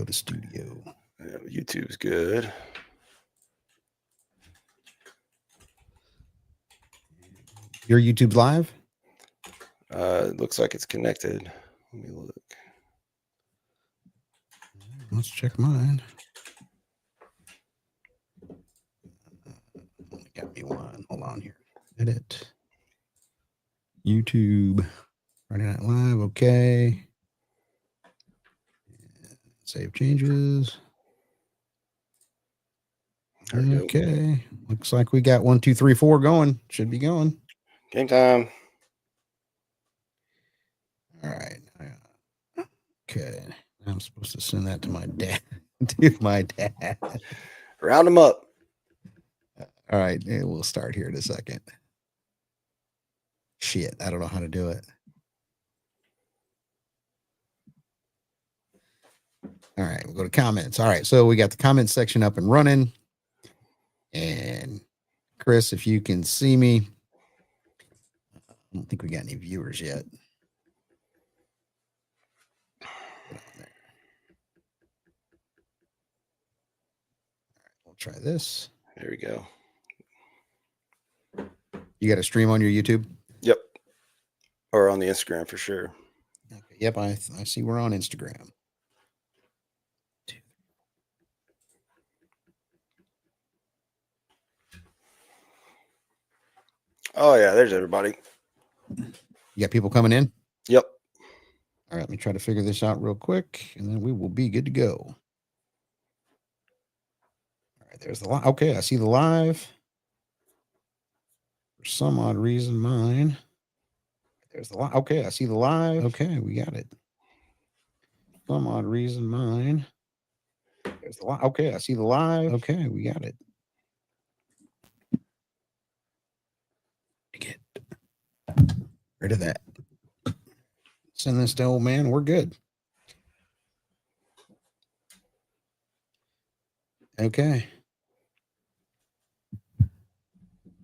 to studio. Yeah, YouTube's good. Your YouTube's live? It looks like it's connected. Let me look. Let's check mine. Got me one. Hold on here. Edit. YouTube. Friday Night Live. Okay. Save changes. Okay. Looks like we got 1, 2, 3, 4 going. Should be going. Game time. All right. Okay. I'm supposed to send that to my dad. To my dad. Round them up. All right. We'll start here in a second. Shit. I don't know how to do it. All right. We'll go to comments. All right. So we got the comment section up and running. And Chris, if you can see me, I don't think we got any viewers yet. Get on there. All right, we'll try this. There we go. You got a stream on your YouTube? Yep. Or on the Instagram for sure. Okay. Yep. I see we're on Instagram. Oh, yeah. There's everybody. You got people coming in? Yep. All right. Let me try to figure this out real quick, and then we will be good to go. All right. There's the live. Okay. I see the live. For some odd reason, mine. There's the live. Okay. I see the live. Okay. We got it. For some odd reason, mine. There's the live. Okay. I see the live. Okay. We got it. Get rid of that. Send this to old man. We're good. Okay.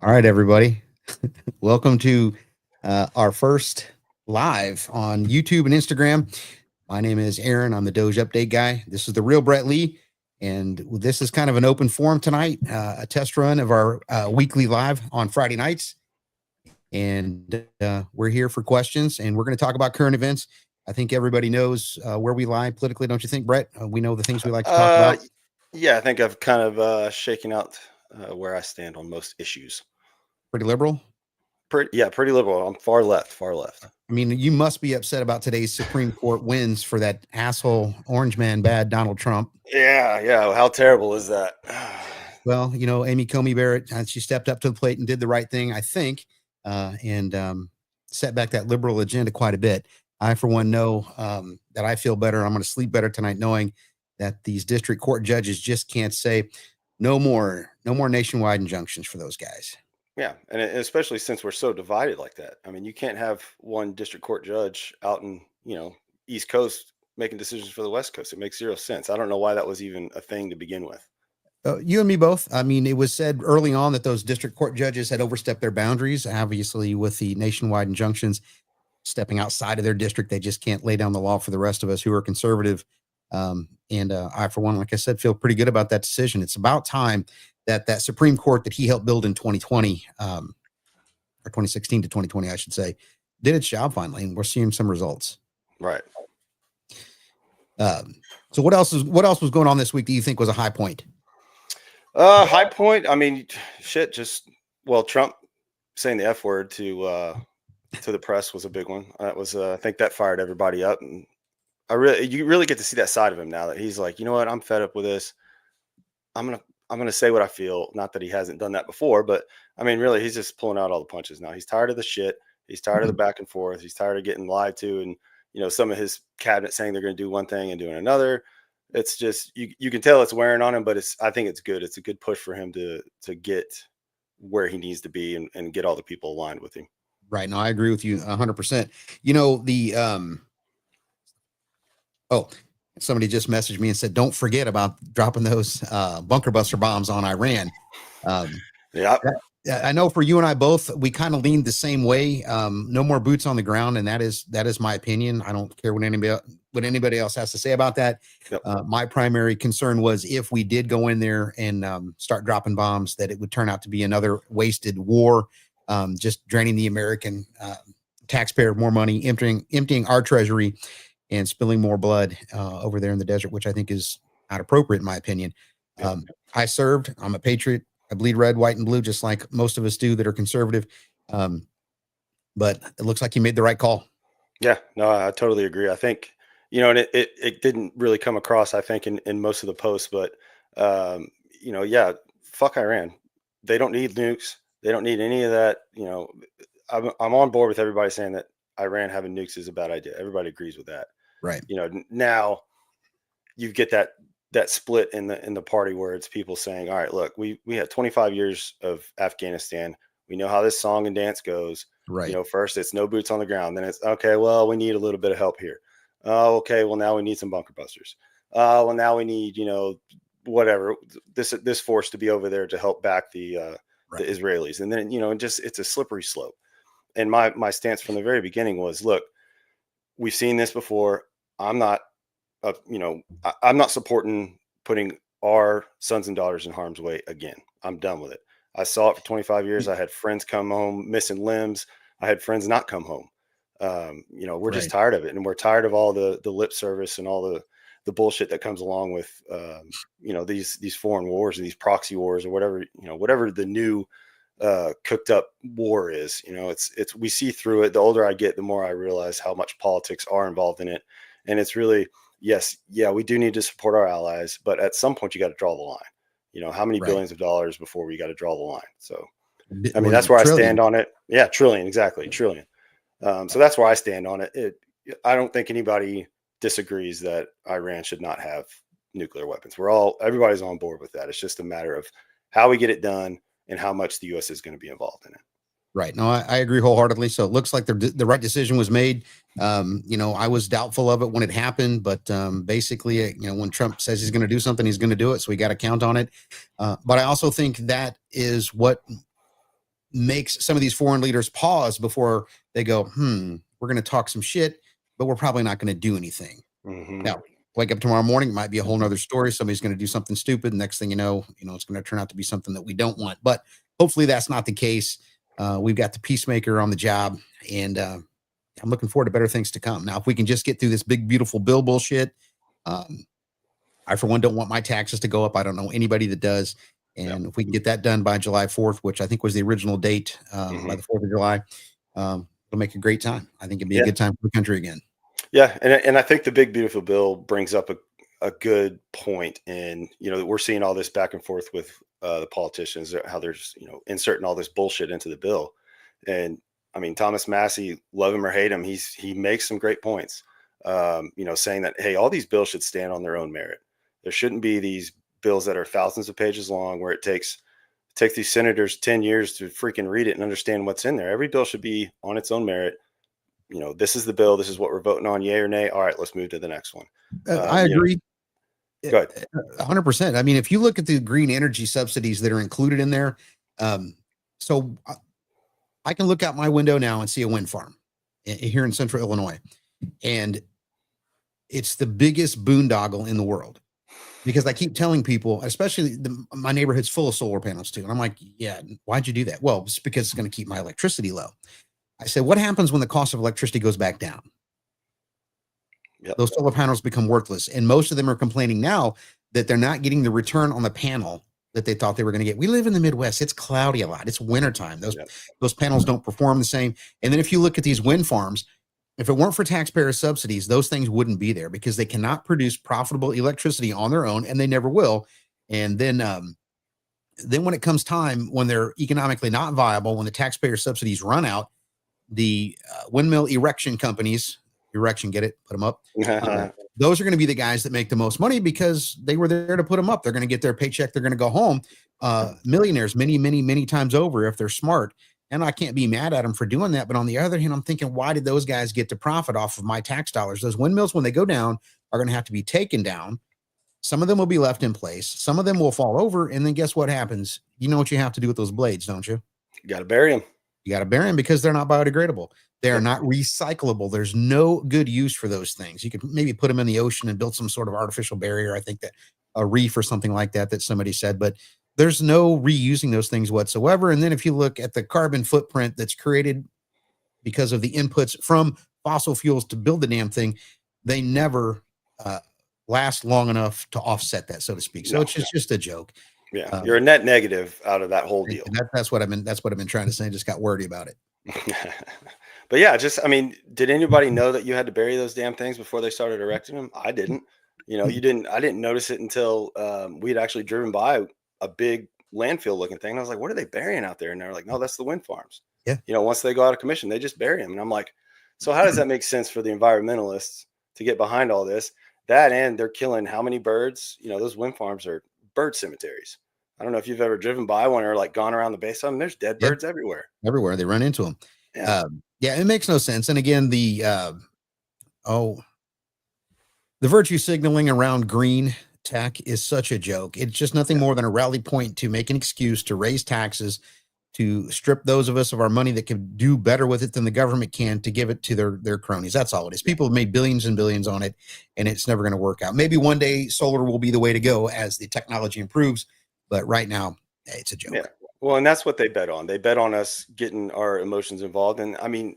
All right, everybody. Welcome to our first live on YouTube and Instagram. My name is Aaron. I'm the Doge Update guy. This is the real Brett Lee. And this is kind of an open forum tonight, a test run of our weekly live on Friday nights. And we're here for questions, and we're going to talk about current events. I think everybody knows where we lie politically, don't you think, Brett? We know the things we like to talk about. Yeah, I think I've kind of shaken out where I stand on most issues. Pretty liberal? Pretty liberal. I'm far left. I mean, you must be upset about today's Supreme Court wins for that asshole orange man bad Donald Trump. Yeah. How terrible is that? Well, you know, Amy Coney Barrett, she stepped up to the plate and did the right thing, I think, and set back that liberal agenda quite a bit. I, for one, know that I feel better. I'm going to sleep better tonight knowing that these district court judges just can't say no more nationwide injunctions for those guys. Yeah, and especially since we're so divided like that. I mean, you can't have one district court judge out in, East Coast making decisions for the West Coast. It makes zero sense. I don't know why that was even a thing to begin with. You and me both. I mean, it was said early on that those district court judges had overstepped their boundaries. Obviously, with the nationwide injunctions stepping outside of their district, they just can't lay down the law for the rest of us who are conservative. And I, for one, like I said, feel pretty good about that decision. It's about time that Supreme Court that he helped build in 2020, or 2016 to 2020, I should say, did its job finally, and we're seeing some results. Right. So what else was going on this week that you think was a high point? High point. I mean, shit. Trump saying the F word to the press was a big one. That was, I think that fired everybody up, and you really get to see that side of him now that he's like, you know what, I'm fed up with this. I'm gonna say what I feel. Not that he hasn't done that before, but I mean, really, he's just pulling out all the punches now. He's tired of the shit. He's tired of the back and forth. He's tired of getting lied to, and some of his cabinet saying they're going to do one thing and doing another. It's just you can tell it's wearing on him, but I think it's good. It's a good push for him to get where he needs to be and get all the people aligned with him. Right. No, I agree with you 100%. Somebody just messaged me and said, don't forget about dropping those bunker buster bombs on Iran. Yeah. I know for you and I both, we kind of leaned the same way. No more boots on the ground, and that is my opinion. I don't care what anybody else has to say about that. Yep. My primary concern was if we did go in there and start dropping bombs, that it would turn out to be another wasted war, just draining the American taxpayer more money, emptying our treasury, and spilling more blood over there in the desert, which I think is not appropriate in my opinion. Yep. I served. I'm a patriot. I bleed red, white, and blue, just like most of us do that are conservative. But it looks like you made the right call. Yeah, no, I totally agree. I think, and it didn't really come across, I think, in most of the posts, but, yeah, fuck Iran. They don't need nukes. They don't need any of that. I'm on board with everybody saying that Iran having nukes is a bad idea. Everybody agrees with that. Right. Now you get that split in the party where it's people saying, all right, look, we had 25 years of Afghanistan. We know how this song and dance goes. Right. First it's no boots on the ground. Then it's okay, well, we need a little bit of help here. Oh, okay. Well, now we need some bunker busters. Well, now we need, whatever, this force to be over there to help back the Israelis. And then, it's a slippery slope. And my stance from the very beginning was, look, we've seen this before. I'm not supporting putting our sons and daughters in harm's way again. I'm done with it. I saw it for 25 years. I had friends come home missing limbs. I had friends not come home. We're just tired of it. And we're tired of all the lip service and all the bullshit that comes along with, these foreign wars or these proxy wars or whatever the new cooked up war is. We see through it. The older I get, the more I realize how much politics are involved in it. And it's really, yes, yeah, we do need to support our allies, but at some point you got to draw the line. How many billions of dollars before we got to draw the line? So, I mean, that's where I stand on it. Yeah, trillion, exactly, trillion. So that's where I stand on it. I don't think anybody disagrees that Iran should not have nuclear weapons. Everybody's on board with that. It's just a matter of how we get it done and how much the U.S. is going to be involved in it. Right. No, I agree wholeheartedly. So it looks like the right decision was made. I was doubtful of it when it happened, but basically, when Trump says he's going to do something, he's going to do it. So we got to count on it. But I also think that is what makes some of these foreign leaders pause before they go, we're going to talk some shit, but we're probably not going to do anything. Mm-hmm. Now, wake up tomorrow morning, it might be a whole nother story. Somebody's going to do something stupid. Next thing you know, it's going to turn out to be something that we don't want. But hopefully that's not the case. We've got the peacemaker on the job, and I'm looking forward to better things to come. Now, if we can just get through this big, beautiful bill bullshit, I, for one, don't want my taxes to go up. I don't know anybody that does. And if we can get that done by July 4th, which I think was the original date, by the 4th of July, it'll make a great time. I think it'd be a good time for the country again. Yeah. And I think the big, beautiful bill brings up a good point. And, we're seeing all this back and forth with the politicians, how they're just, inserting all this bullshit into the bill. And I mean, Thomas Massey, love him or hate him, he makes some great points, saying that, hey, all these bills should stand on their own merit. There shouldn't be these bills that are thousands of pages long where it takes these senators 10 years to freaking read it and understand what's in there. Every bill should be on its own merit. This is the bill. This is what we're voting on. Yay or nay. All right, let's move to the next one. I agree. Go ahead. 100%. I mean, if you look at the green energy subsidies that are included in there, so I can look out my window now and see a wind farm here in central Illinois, and it's the biggest boondoggle in the world, because I keep telling people, especially my neighborhood's full of solar panels too. And I'm like, yeah, why'd you do that? Well, it's because it's going to keep my electricity low. I said, what happens when the cost of electricity goes back down? Yep. Those solar panels become worthless. And most of them are complaining now that they're not getting the return on the panel that they thought they were going to get. We live in the Midwest. It's cloudy a lot. It's wintertime. Those panels don't perform the same. And then if you look at these wind farms, if it weren't for taxpayer subsidies, those things wouldn't be there, because they cannot produce profitable electricity on their own, and they never will. And then when it comes time when they're economically not viable, when the taxpayer subsidies run out, the windmill erection companies, get it, put them up. Those are going to be the guys that make the most money, because they were there to put them up. They're going to get their paycheck. They're going to go home millionaires many, many, many times over if they're smart. And I can't be mad at them for doing that. But on the other hand, I'm thinking, why did those guys get to profit off of my tax dollars? Those windmills, when they go down, are going to have to be taken down. Some of them will be left in place. Some of them will fall over. And then guess what happens? You know what you have to do with those blades, don't you? You got to bury them. You got to bury them because they're not biodegradable. They are Yep. not recyclable. There's no good use for those things. You could maybe put them in the ocean and build some sort of artificial barrier. I think that a reef or something like that somebody said, but there's no reusing those things whatsoever. And then if you look at the carbon footprint that's created because of the inputs from fossil fuels to build the damn thing, they never last long enough to offset that, so to speak. So it's just a joke. Yeah, you're a net negative out of that whole deal. That's what I've been trying to say. I just got wordy about it. But yeah, I mean, did anybody know that you had to bury those damn things before they started erecting them? I didn't. You didn't. I didn't notice it until we'd actually driven by a big landfill looking thing. And I was like, "What are they burying out there?" And they're like, "No, that's the wind farms." Yeah. Once they go out of commission, they just bury them. And I'm like, so how does that make sense for the environmentalists to get behind all this? That and they're killing how many birds? Those wind farms are bird cemeteries. I don't know if you've ever driven by one or like gone around the base of them. There's dead birds everywhere. Everywhere they run into them. Yeah. It makes no sense. And again, the virtue signaling around green tech is such a joke. It's just nothing more than a rally point to make an excuse to raise taxes, to strip those of us of our money that can do better with it than the government can, to give it to their cronies. That's all it is. People have made billions and billions on it, and it's never going to work out. Maybe one day solar will be the way to go as the technology improves, but right now it's a joke. Yeah. Well, and that's what they bet on. They bet on us getting our emotions involved. And I mean,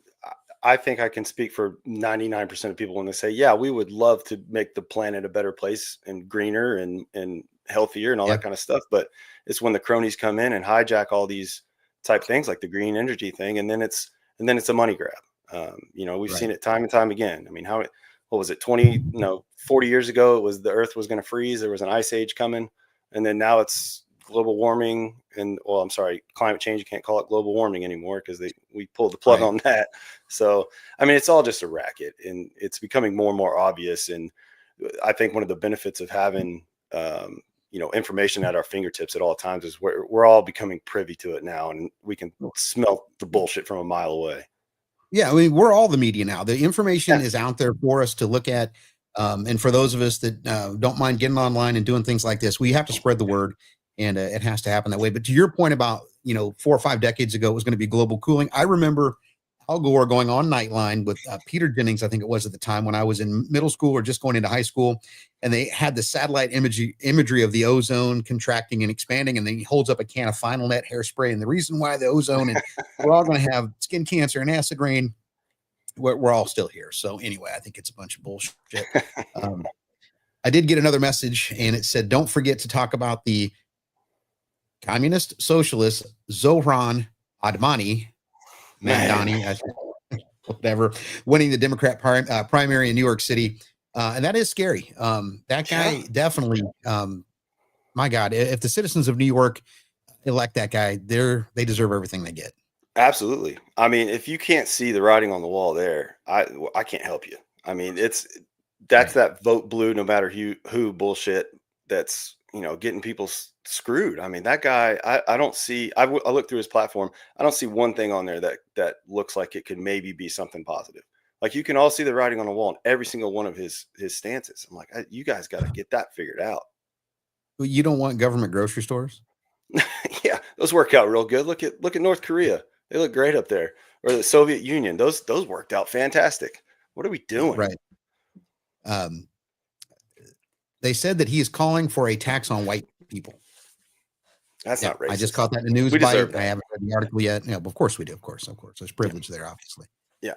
I think I can speak for 99% of people when they say, yeah, we would love to make the planet a better place and greener and healthier and all that kind of stuff. But it's when the cronies come in and hijack all these type things like the green energy thing. And then it's a money grab. We've seen it time and time again. I mean, what was it? 40 years ago, it was the earth was going to freeze. There was an ice age coming. And then now it's global warming climate change. You can't call it global warming anymore because we pulled the plug on that. So, I mean, it's all just a racket and it's becoming more and more obvious. And I think one of the benefits of having, information at our fingertips at all times is we're all becoming privy to it now and we can smell the bullshit from a mile away. Yeah. I mean, we're all the media now. The information is out there for us to look at. And for those of us that don't mind getting online and doing things like this, we have to spread the word. And it has to happen that way. But to your point about, 4 or 5 decades ago, it was going to be global cooling. I remember Al Gore going on Nightline with Peter Jennings, I think it was at the time when I was in middle school or just going into high school. And they had the satellite imagery of the ozone contracting and expanding. And then he holds up a can of Final Net hairspray. And the reason why the ozone and we're all going to have skin cancer and acid rain, we're all still here. So anyway, I think it's a bunch of bullshit. I did get another message and it said, don't forget to talk about the communist socialist Zohran Admani, whatever, winning the Democrat primary in New York City. And that is scary. That guy definitely, my God, if the citizens of New York elect that guy, they deserve everything they get. Absolutely. I mean, if you can't see the writing on the wall there, I can't help you. I mean, that's that vote blue no matter who bullshit that's, getting people screwed. I mean, that guy, I don't see, I looked through his platform. I don't see one thing on there that looks like it could maybe be something positive. Like you can all see the writing on the wall in every single one of his stances. I'm like, you guys got to get that figured out. Well, you don't want government grocery stores? Yeah, those work out real good. Look at North Korea. They look great up there. Or the Soviet Union. Those worked out fantastic. What are we doing? Right. They said that he is calling for a tax on white people. That's not racist. I just caught that in the news. I haven't read the article yet. Yeah, of course we do. Of course. There's privilege there, obviously. Yeah.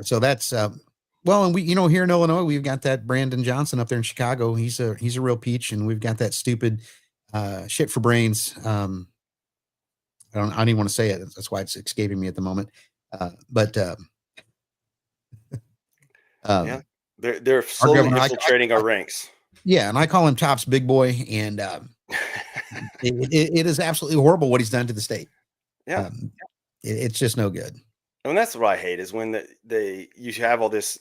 So that's well, and we, here in Illinois, we've got that Brandon Johnson up there in Chicago. He's a real peach, and we've got that stupid shit for brains. I don't even want to say it. That's why it's escaping me at the moment. Yeah. They're slowly infiltrating our ranks. Yeah, and I call him Tops Big Boy, and it is absolutely horrible what he's done to the state. Yeah, it's just no good. And that's what I hate is when you have all this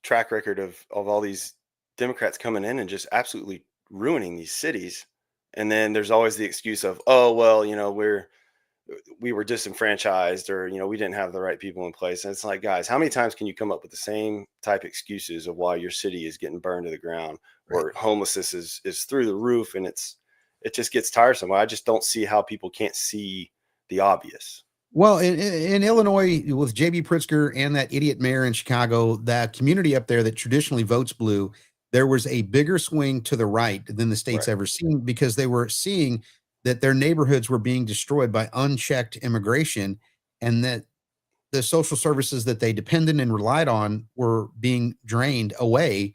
track record of all these Democrats coming in and just absolutely ruining these cities, and then there's always the excuse of, oh well, we were disenfranchised, or we didn't have the right people in place. And it's like, guys, how many times can you come up with the same type excuses of why your city is getting burned to the ground, or homelessness is through the roof, and it's it just gets tiresome. I just don't see how people can't see the obvious. Well, in Illinois, with J.B. Pritzker and that idiot mayor in Chicago, that community up there that traditionally votes blue, there was a bigger swing to the right than the state's Right. ever seen, because they were seeing that their neighborhoods were being destroyed by unchecked immigration, and that the social services that they depended and relied on were being drained away.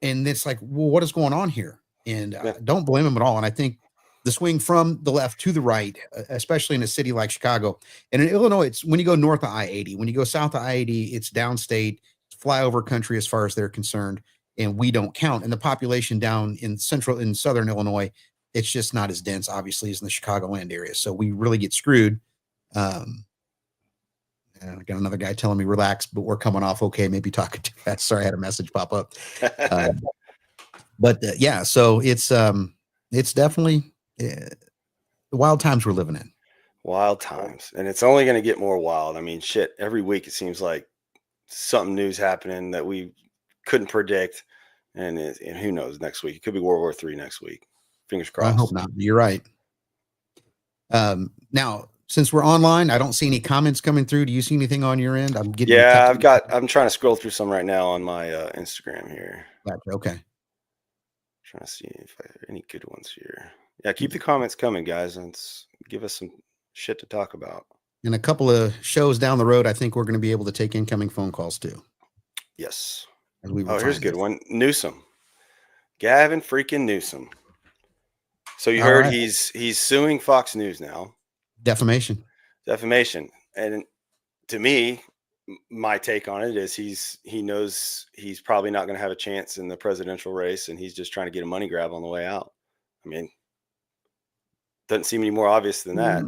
And it's like, well, what is going on here? And Yeah. don't blame them at all. And I think the swing from the left to the right, especially in a city like Chicago and in Illinois, it's when you go north of I-80, when you go south of I-80, it's downstate, it's flyover country as far as they're concerned, and we don't count. And the population down in southern Illinois, it's just not as dense, obviously, as in the Chicagoland area. So we really get screwed. Um, and I got another guy telling me relax, but we're coming off okay. Maybe talking too fast. Sorry, I had a message pop up. But yeah, so it's definitely the wild times we're living in. Wild times, and it's only going to get more wild. I mean, shit. Every week it seems like something new's happening that we couldn't predict, and who knows next week? It could be World War III next week. Fingers I hope crossed. not. You're right. Now, since we're online, I don't see any comments coming through. Do you see anything on your end? I'm getting Yeah, text. I'm trying to scroll through some right now on my Instagram here. Gotcha. Okay. Trying to see if I have any good ones here. Yeah, keep the comments coming, guys, and give us some shit to talk about. In a couple of shows down the road, I think we're going to be able to take incoming phone calls too. Yes. As we Oh, here's a refine good this. one. Newsom. Gavin freaking Newsom. So you All heard right. he's suing Fox News now. Defamation. Defamation. And to me, my take on it is he knows he's probably not going to have a chance in the presidential race, and he's just trying to get a money grab on the way out. I mean, doesn't seem any more obvious than that.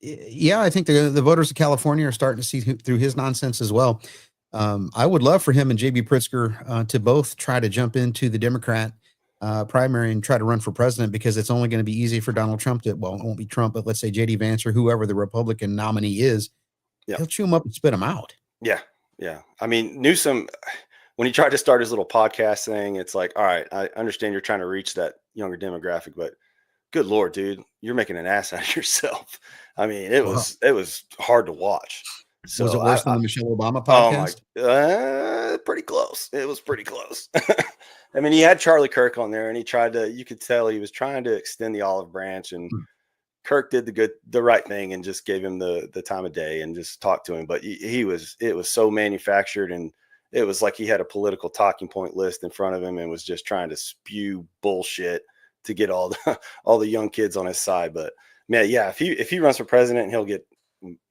Yeah, I think the voters of California are starting to see through his nonsense as well. I would love for him and JB Pritzker to both try to jump into the Democrat primary and try to run for president, because it's only going to be easy for Donald Trump to, well, it won't be Trump, but let's say JD Vance or whoever the Republican nominee is, Yeah. he'll chew him up and spit him out. Yeah. Yeah. I mean, Newsom, when he tried to start his little podcast thing, it's like, all right, I understand you're trying to reach that younger demographic, but good Lord, dude, you're making an ass out of yourself. I mean, it was hard to watch. So was it worse than the Michelle Obama oh my, podcast? pretty close. It was pretty close. I mean, he had Charlie Kirk on there, and you could tell he was trying to extend the olive branch, and Kirk did the right thing and just gave him the time of day and just talked to him. But it was so manufactured, and it was like he had a political talking point list in front of him and was just trying to spew bullshit to get all the young kids on his side. But man, yeah, if he runs for president, he'll get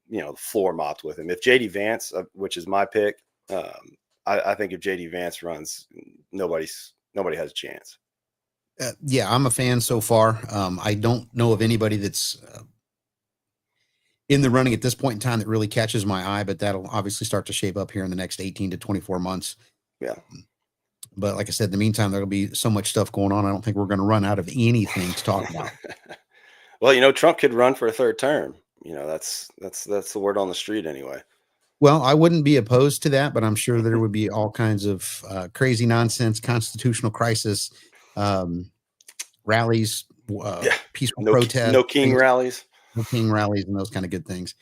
the floor mopped with him. If JD Vance, which is my pick, I think if JD Vance runs, nobody has a chance. Yeah, I'm a fan so far. I don't know of anybody that's in the running at this point in time that really catches my eye, but that'll obviously start to shape up here in the next 18 to 24 months. Yeah. But like I said, in the meantime, there'll be so much stuff going on. I don't think we're going to run out of anything to talk about. Well, Trump could run for a third term. That's the word on the street anyway. Well, I wouldn't be opposed to that, but I'm sure there would be all kinds of crazy nonsense, constitutional crisis, rallies, peaceful protests, no king rallies, and those kind of good things.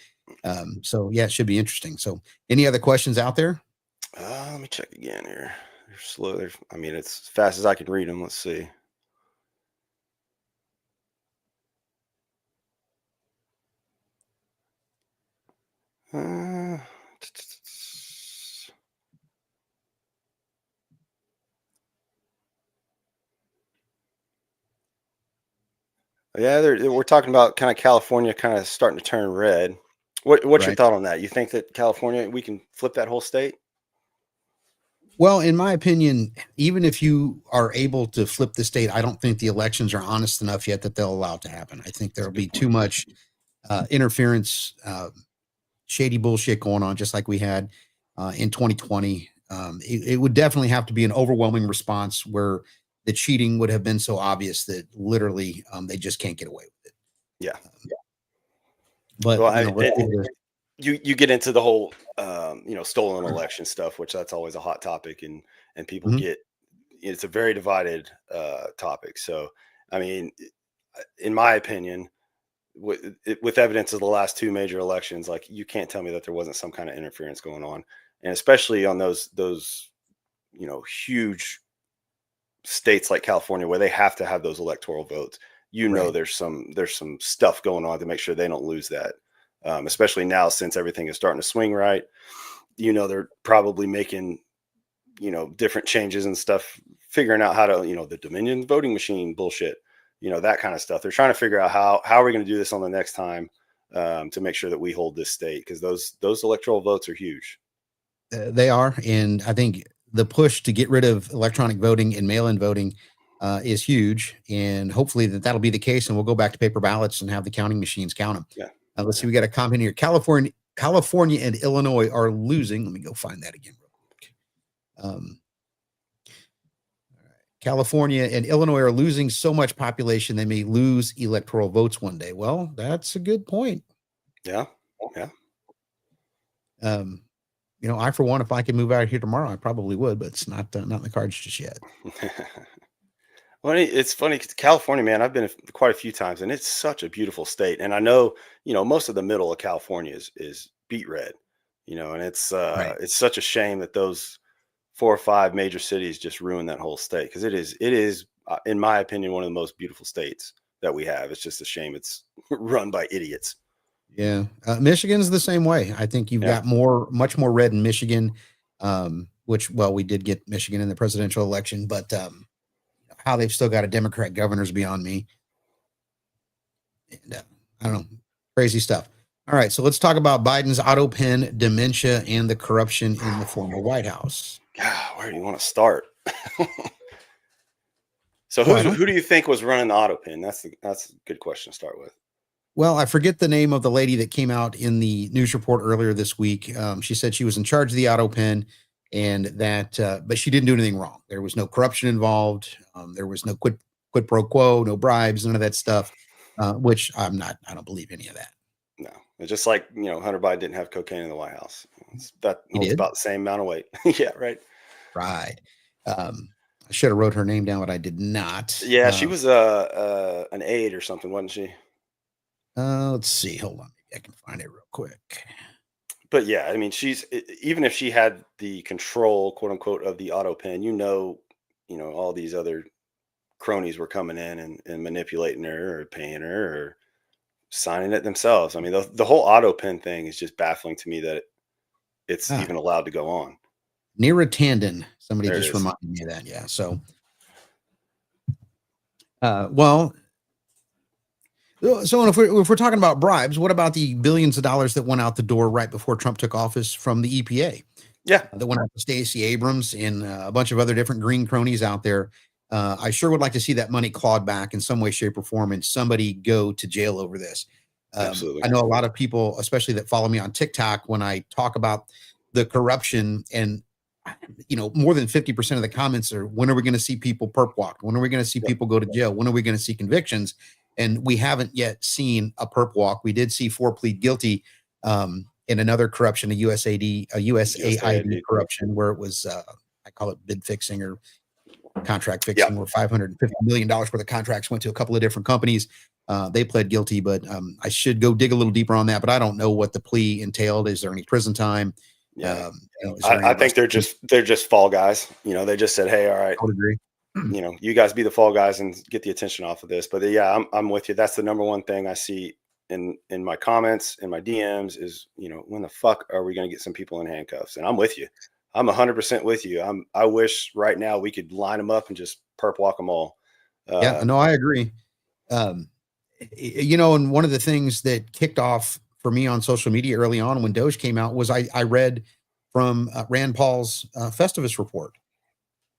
So yeah, it should be interesting. So any other questions out there? Let me check again here. They're slow. I mean, it's as fast as I can read them. Let's see. Yeah, we're talking about kind of California kind of starting to turn red. What's your thought on that? You think that California, we can flip that whole state? Well, in my opinion, even if you are able to flip the state, I don't think the elections are honest enough yet that they'll allow it to happen. I think there'll be too much interference, shady bullshit going on, just like we had in 2020. It would definitely have to be an overwhelming response where the cheating would have been so obvious that literally they just can't get away with it. Yeah. But well, you get into the whole stolen election stuff, which that's always a hot topic, and people get, it's a very divided topic. So I mean, in my opinion, with evidence of the last two major elections, like you can't tell me that there wasn't some kind of interference going on, and especially on those huge states like California where they have to have those electoral votes. Right. There's some stuff going on to make sure they don't lose that, especially now since everything is starting to swing right. They're probably making different changes and stuff, figuring out how to the Dominion voting machine bullshit, that kind of stuff. They're trying to figure out how are we going to do this on the next time, to make sure that we hold this state, because those electoral votes are huge. They are, and I think the push to get rid of electronic voting and mail-in voting is huge, and hopefully that'll be the case, and we'll go back to paper ballots and have the counting machines count them. Yeah. Let's see, we got a comment here. California and Illinois are losing. Let me go find that again real quick. California and Illinois are losing so much population they may lose electoral votes one day. Well, that's a good point. Yeah. Yeah. I, for one, if I could move out here tomorrow, I probably would, but it's not in the cards just yet. Well, it's funny because California, man, I've been quite a few times, and it's such a beautiful state. And I know, most of the middle of California is beet red, and Right. it's such a shame that those 4 or 5 major cities just ruin that whole state, because it is, in my opinion, one of the most beautiful states that we have. It's just a shame it's run by idiots. Yeah. Michigan's the same way. I think you've Yeah. got much more red in Michigan, which, well, we did get Michigan in the presidential election, but how they've still got a Democrat governor is beyond me. And, I don't know. Crazy stuff. All right. So let's talk about Biden's auto pen, dementia, and the corruption in the former White House. God, where do you want to start? So Well, who do you think was running the auto pin? That's a good question to start with. Well, I forget the name of the lady that came out in the news report earlier this week. She said she was in charge of the auto pen, and that, but she didn't do anything wrong. There was no corruption involved. There was no quid pro quo, no bribes, none of that stuff. Which I don't believe any of that. No, it's just like Hunter Biden didn't have cocaine in the White House. That He holds did? about the same amount of weight. Yeah, right. Right. I should have wrote her name down, but I did not. Yeah, she was an aide or something, wasn't she? Let's see. Hold on. Maybe I can find it real quick. But yeah, I mean, even if she had the control, quote unquote, of the auto pen, all these other cronies were coming in and manipulating her or paying her or signing it themselves. I mean, the whole auto pen thing is just baffling to me that it's even allowed to go on. Neera Tanden. Somebody There it just is. reminded me of that. Yeah. So, well, so if we're talking about bribes, what about the billions of dollars that went out the door right before Trump took office from the EPA? Yeah. That went out to Stacey Abrams and a bunch of other different green cronies out there. I sure would like to see that money clawed back in some way, shape, or form, and somebody go to jail over this. Absolutely. I know a lot of people, especially that follow me on TikTok, when I talk about the corruption, and more than 50% of the comments are, when are we going to see people perp walk? When are we going to see people go to jail? When are we going to see convictions? And we haven't yet seen a perp walk. We did see 4 plead guilty in another corruption, a USAID corruption, where it was, I call it bid fixing or contract fixing, where $550 million worth of contracts went to a couple of different companies. They pled guilty, but I should go dig a little deeper on that. But I don't know what the plea entailed. Is there any prison time? Yeah, I think they're just fall guys. They just said, "Hey, all right, I would agree. You guys be the fall guys and get the attention off of this." But yeah, I'm with you. That's the number one thing I see in my comments, in my DMs is, when the fuck are we going to get some people in handcuffs? And I'm with you. I'm 100% with you. I wish right now we could line them up and just perp walk them all. Yeah, no, I agree. And one of the things that kicked off for me on social media early on when Doge came out was I read from Rand Paul's Festivus report.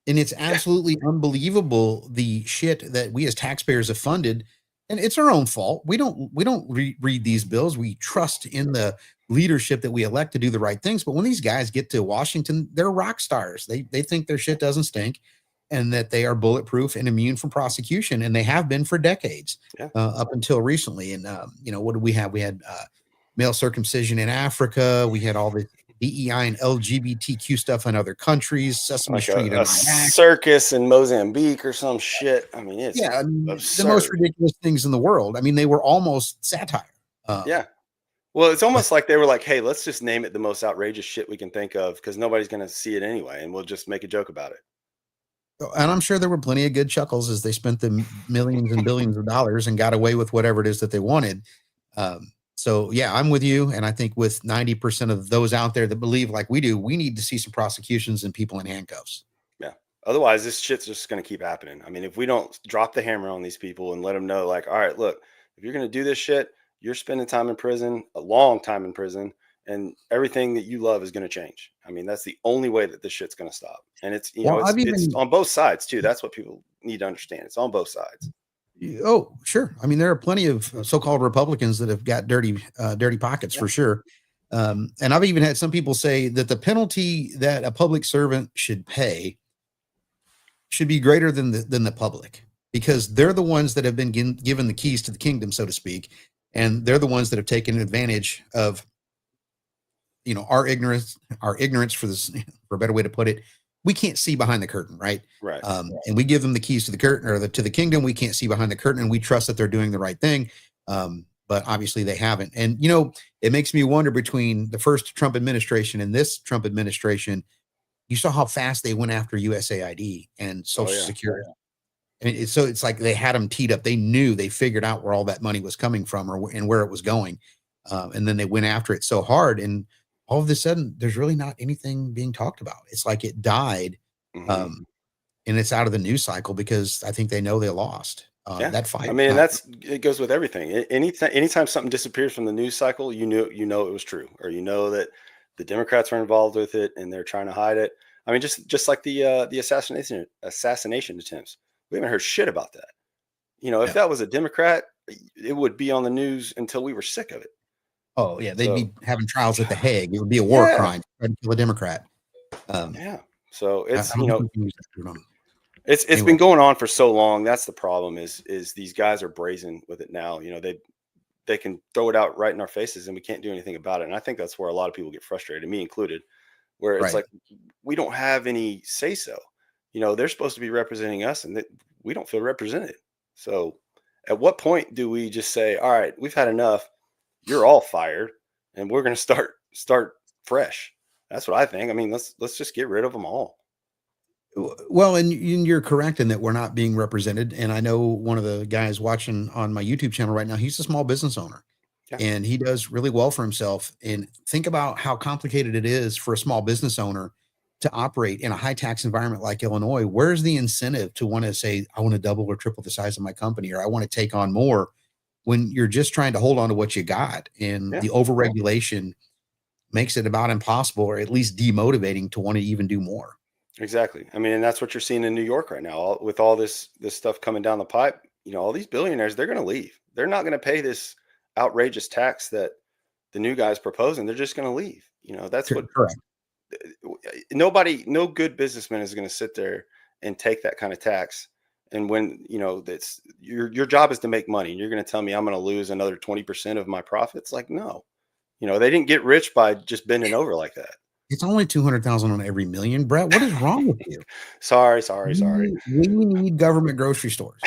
And it's absolutely unbelievable, the shit that we as taxpayers have funded. And it's our own fault. We don't read these bills. We trust in the leadership that we elect to do the right things. But when these guys get to Washington, they're rock stars. They think their shit doesn't stink and that they are bulletproof and immune from prosecution. And they have been for decades, up until recently. And, what did we have? We had male circumcision in Africa. We had all the DEI and LGBTQ stuff in other countries, Sesame Like Street in a Iraq. circus in Mozambique or some shit. I mean, it's Yeah, I mean, the most absurd. ridiculous things in the world. I mean, they were almost satire. Yeah. Well, it's But almost like they were like, hey, let's just name it the most outrageous shit we can think of because nobody's going to see it anyway. And we'll just make a joke about it. and I'm sure there were plenty of good chuckles as they spent the millions and billions of dollars and got away with whatever it is that they wanted. So yeah, I'm with you, and I think with 90% of those out there that believe like we do, we need to see some prosecutions and people in handcuffs. Yeah. Otherwise, this shit's just going to keep happening. I mean, if we don't drop the hammer on these people and let them know, like, all right, look, if you're going to do this shit, you're spending time in prison, a long time in prison, and everything that you love is going to change. I mean, that's the only way that this shit's going to stop. And it's, Well, I've it's even on both sides too. That's what people need to understand. It's on both sides. oh sure. I mean, there are plenty of so-called Republicans that have got dirty pockets Yeah. for sure. And I've even had some people say that the penalty that a public servant should pay should be greater than the public, because they're the ones that have been given the keys to the kingdom, so to speak, and they're the ones that have taken advantage of our ignorance for this, for a better way to put it. We can't see behind the curtain, right? Right. And we give them the keys to the curtain or to the kingdom. We can't see behind the curtain, and we trust that they're doing the right thing. But obviously they haven't. And it makes me wonder, between the first Trump administration and this Trump administration, you saw how fast they went after USAID and Social Security. I mean, it's like they had them teed up. They knew, they figured out where all that money was coming from, and where it was going. And then they went after it so hard, and all of a sudden there's really not anything being talked about. It's like it died. Mm-hmm. And it's out of the news cycle because I think they know they lost that fight. I mean, it goes with everything. Anytime something disappears from the news cycle, you know it was true, or that the Democrats are involved with it and they're trying to hide it. I mean, just like the assassination attempts, we haven't heard shit about that. If that was a Democrat, it would be on the news until we were sick of it. Oh yeah, they'd be having trials at the Hague. It would be a war crime to kill a Democrat. So it's it's anyway. been going on for so long. That's the problem. Is these guys are brazen with it now. They can throw it out right in our faces, and we can't do anything about it. And I think that's where a lot of people get frustrated, me included, where it's like we don't have any say so. They're supposed to be representing us, and we don't feel represented. So at what point do we just say, all right, we've had enough, you're all fired, and we're going to start fresh? That's what I think. I mean, let's just get rid of them all. Well, and you're correct in that we're not being represented. And I know one of the guys watching on my YouTube channel right now, he's a small business owner, and he does really well for himself. And think about how complicated it is for a small business owner to operate in a high tax environment like Illinois. Where's the incentive to want to say, I want to double or triple the size of my company, or I want to take on more, when you're just trying to hold on to what you got? And the overregulation makes it about impossible, or at least demotivating, to want to even do more. Exactly. I mean, and that's what you're seeing in New York right now, with all this stuff coming down the pipe. All these billionaires, they're going to leave. They're not going to pay this outrageous tax that the new guy's proposing. They're just going to leave. That's what. Correct. No good businessman is going to sit there and take that kind of tax. And when that's your job is to make money, and you're going to tell me I'm going to lose another 20% of my profits? Like, no. They didn't get rich by just bending over like that. It's only 200,000 on every million. Brett, what is wrong with you? Sorry. We need government grocery stores.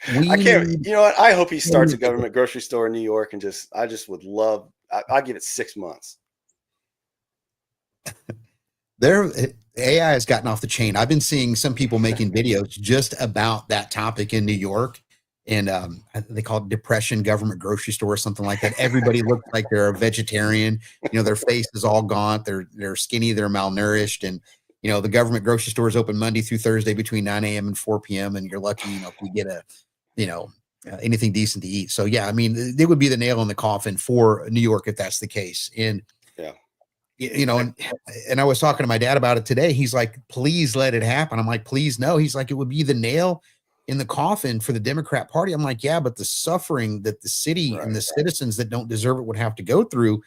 I can't. You know what? I hope he starts a government grocery store in New York, and I just would love. I give it 6 months. AI has gotten off the chain. I've been seeing some people making videos just about that topic in New York, and they call it depression government grocery store or something like that. Everybody looks like they're a vegetarian. Their face is all gaunt. They're skinny. They're malnourished. And, the government grocery store is open Monday through Thursday between 9 a.m. and 4 p.m. And you're lucky, if we get anything decent to eat. So, yeah, I mean, it would be the nail in the coffin for New York if that's the case. And, and I was talking to my dad about it today. He's like, please let it happen. I'm like, please no. He's like, it would be the nail in the coffin for the Democrat Party. I'm like, yeah, but the suffering that the city and the citizens that don't deserve it would have to go through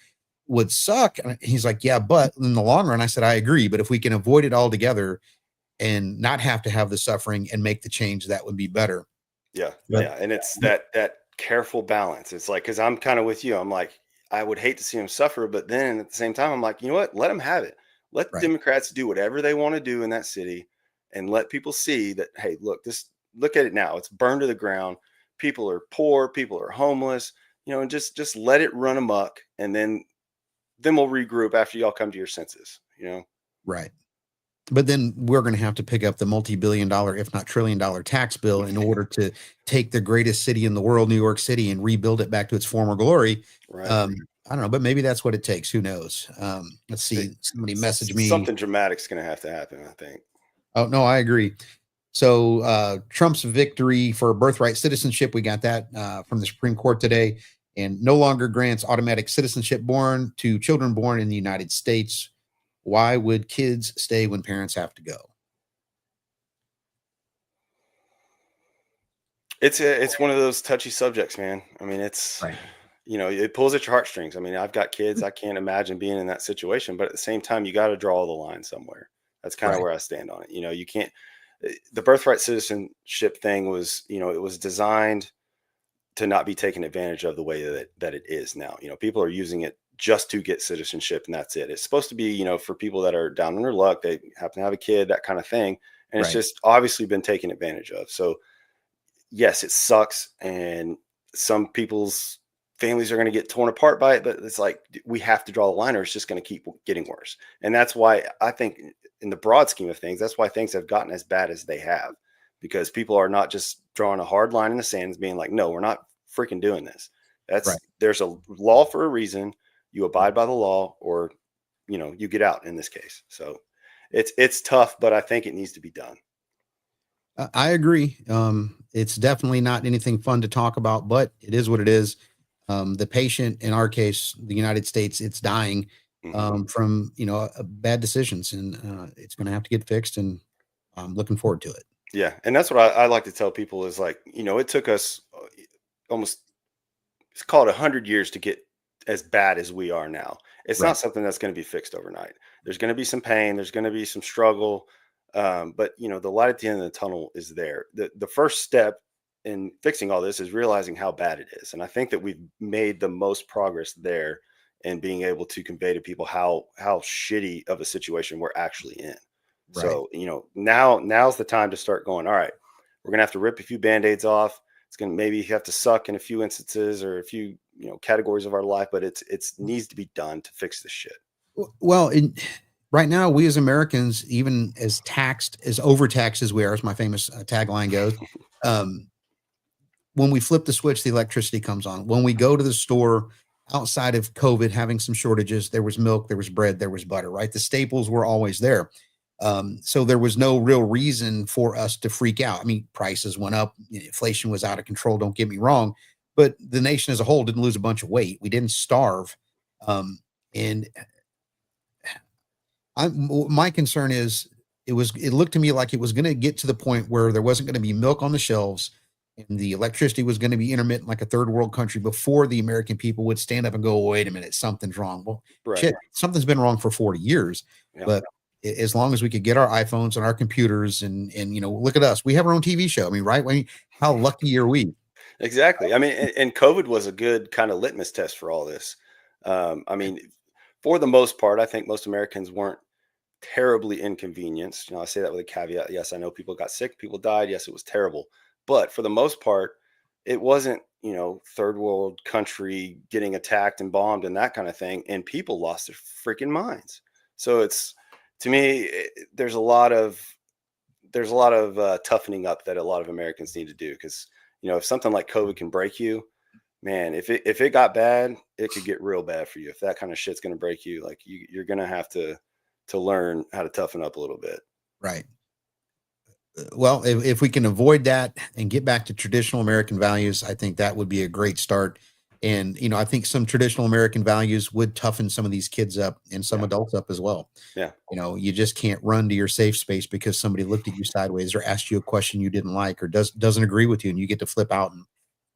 would suck. And he's like, yeah, but in the long run, I said, I agree. But if we can avoid it altogether and not have to have the suffering and make the change, that would be better. Yeah. And it's that careful balance. It's like, cause I'm kind of with you. I'm like, I would hate to see them suffer, but then at the same time, I'm like, you know what? Let them have it. Let the Right. Democrats do whatever they want to do in that city, and let people see that. Hey, look at it now. It's burned to the ground. People are poor. People are homeless. And just let it run amok, and then we'll regroup after y'all come to your senses. Right. But then we're going to have to pick up the multi-billion-dollar, if not trillion-dollar tax bill in order to take the greatest city in the world, New York City, and rebuild it back to its former glory. Right. I don't know, but maybe that's what it takes. Who knows? Let's see. Somebody message me. Something dramatic's going to have to happen, I think. Oh, no, I agree. So Trump's victory for birthright citizenship, we got that from the Supreme Court today, and no longer grants automatic citizenship born to children born in the United States. Why would kids stay when parents have to go? It's one of those touchy subjects, man. I mean, Right. it pulls at your heartstrings. I mean, I've got kids. I can't imagine being in that situation, but at the same time, you got to draw the line somewhere. That's kind of Right. where I stand on it. You can't. The birthright citizenship thing was, it was designed to not be taken advantage of the way that it is now. People are using it just to get citizenship, and that's it. It's supposed to be, for people that are down on their luck, they happen to have a kid, that kind of thing, and it's Right. just obviously been taken advantage of. So yes, it sucks, and some people's families are going to get torn apart by it, but it's like we have to draw the line or it's just going to keep getting worse. And that's why I think in the broad scheme of things, that's why things have gotten as bad as they have, because people are not just drawing a hard line in the sand and being like, no, we're not freaking doing this. Right. There's a law for a reason. You abide by the law, or you get out in this case. So it's tough, but I think it needs to be done. I agree. It's definitely not anything fun to talk about, but it is what it is. The patient, in our case, the United States, it's dying Mhm. from bad decisions, and it's going to have to get fixed. And I'm looking forward to it. Yeah, and that's what I like to tell people is like, it took us almost, it's called 100 years to get as bad as we are now. It's Right. not something that's going to be fixed overnight. There's going to be some pain. There's going to be some struggle, but the light at the end of the tunnel is there. The first step in fixing all this is realizing how bad it is, and I think that we've made the most progress there in being able to convey to people how shitty of a situation we're actually in. Right. So, now's the time to start going, all right, we're going to have to rip a few band-aids off. It's going to maybe have to suck in a few instances or a few, categories of our life, but it's needs to be done to fix this shit. Well, right now, we as Americans, even as taxed, as overtaxed as we are, as my famous tagline goes, um, when we flip the switch, the electricity comes on. When we go to the store outside of COVID, having some shortages, there was milk, there was bread, there was butter, right? The staples were always there. So there was no real reason for us to freak out. I mean, prices went up, inflation was out of control. Don't get me wrong, but the nation as a whole didn't lose a bunch of weight. We didn't starve. And my concern is it looked to me like it was going to get to the point where there wasn't going to be milk on the shelves and the electricity was going to be intermittent like a third world country before the American people would stand up and go, wait a minute, something's wrong. Well, Right. shit, something's been wrong for 40 years. Yeah. But as long as we could get our iPhones and our computers and look at us, we have our own TV show. I mean, right? I mean, how lucky are we? Exactly. I mean, and COVID was a good kind of litmus test for all this. I mean, for the most part, I think most Americans weren't terribly inconvenienced. I say that with a caveat. Yes, I know people got sick, people died. Yes, it was terrible. But for the most part, it wasn't, third world country getting attacked and bombed and that kind of thing. And people lost their freaking minds. So to me, there's a lot of toughening up that a lot of Americans need to do, because if something like COVID can break you, man, if it got bad, it could get real bad for you. If that kind of shit's going to break you, like you're going to have to learn how to toughen up a little bit. Right. Well, if we can avoid that and get back to traditional American values, I think that would be a great start. And, I think some traditional American values would toughen some of these kids up and some Yeah. adults up as well. Yeah. You just can't run to your safe space because somebody looked at you sideways or asked you a question you didn't like or doesn't agree with you, and you get to flip out and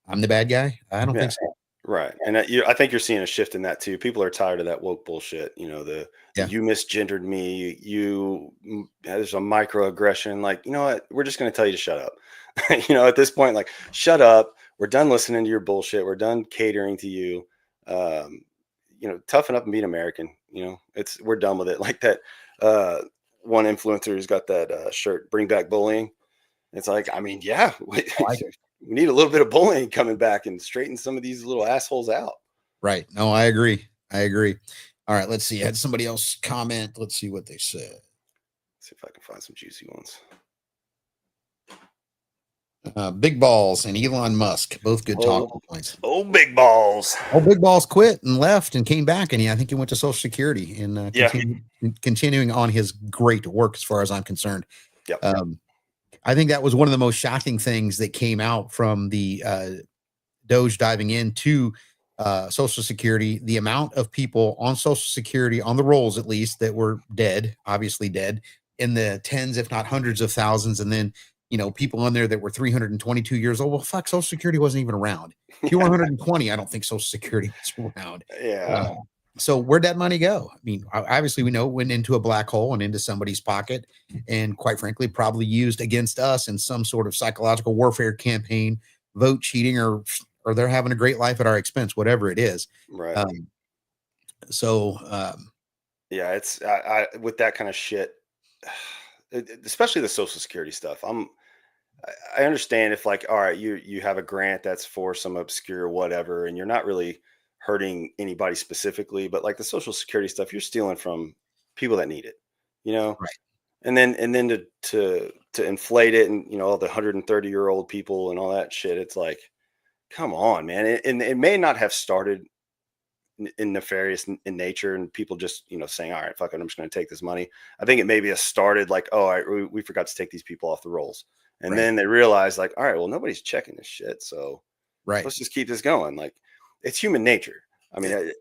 I'm the bad guy. I don't Yeah. think so. Right. And I think you're seeing a shift in that too. People are tired of that woke bullshit. The Yeah. you misgendered me. There's a microaggression. Like, you know what? We're just going to tell you to shut up. At this point, like, shut up. We're done listening to your bullshit. We're done catering to you. toughen up and be an American. We're done with it. Like that one influencer who's got that shirt, "Bring Back Bullying." It's like, I mean, yeah, we need a little bit of bullying coming back and straighten some of these little assholes out. Right. No, I agree. All right, let's see. I had somebody else comment. Let's see what they said. Let's see if I can find some juicy ones. Big Balls and Elon Musk, both good talking points. Oh, Big Balls. Oh, Big Balls quit and left and came back, and I think he went to Social Security and continuing on his great work as far as I'm concerned. Yep. I think that was one of the most shocking things that came out from the Doge diving into Social Security. The amount of people on Social Security, on the rolls at least, that were dead, obviously dead, in the tens, if not hundreds of thousands, and then people on there that were 322 years old. Well, fuck, Social Security wasn't even around. If you were 120, I don't think Social Security was around. Yeah. So where'd that money go? I mean, obviously we know it went into a black hole and into somebody's pocket, and quite frankly, probably used against us in some sort of psychological warfare campaign, vote cheating, or they're having a great life at our expense, whatever it is. Right. Yeah, it's I with that kind of shit, especially the Social Security stuff. I understand if, like, all right, you have a grant that's for some obscure whatever, and you're not really hurting anybody specifically, but like the Social Security stuff, you're stealing from people that need it, right. And then to inflate it, and all the 130-year-old people and all that shit. It's like, come on, man. And it may not have started in nefarious in nature, and people just saying, all right, fuck it, I'm just going to take this money. I think it maybe has started like, oh, all right, we forgot to take these people off the rolls. And then they realized, like, all right, well, nobody's checking this shit, so let's just keep this going. Like, it's human nature. I mean,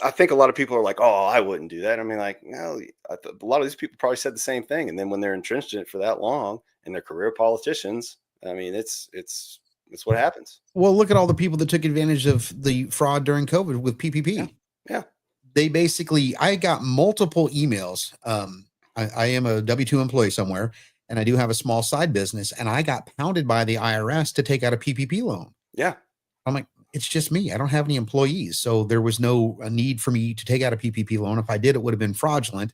I think a lot of people are like, oh, I wouldn't do that. I mean, like, no, a lot of these people probably said the same thing. And then when they're entrenched in it for that long and they're career politicians, I mean, it's what happens. Well, look at all the people that took advantage of the fraud during COVID with PPP. Yeah. They basically, I got multiple emails. I am a W-2 employee somewhere, and I do have a small side business, and I got pounded by the IRS to take out a PPP loan. Yeah. I'm like, it's just me. I don't have any employees. So there was no need for me to take out a PPP loan. If I did, it would have been fraudulent,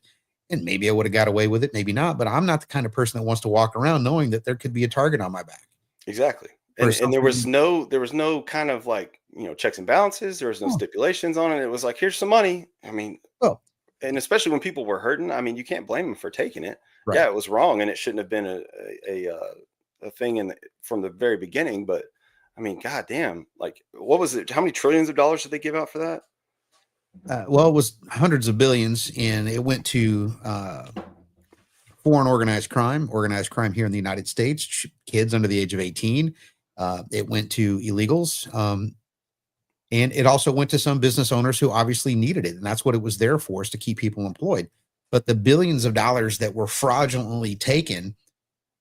and maybe I would have got away with it. Maybe not, but I'm not the kind of person that wants to walk around knowing that there could be a target on my back. Exactly. And there was no kind of like, checks and balances. There was no stipulations on it. It was like, here's some money. I mean, and especially when people were hurting, I mean, you can't blame them for taking it. Right. Yeah, it was wrong, and it shouldn't have been a thing from the very beginning. But I mean, goddamn, like, what was it? How many trillions of dollars did they give out for that? Well, it was hundreds of billions, and it went to foreign organized crime here in the United States, kids under the age of 18. It went to illegals. And it also went to some business owners who obviously needed it. And that's what it was there for, is to keep people employed. But the billions of dollars that were fraudulently taken,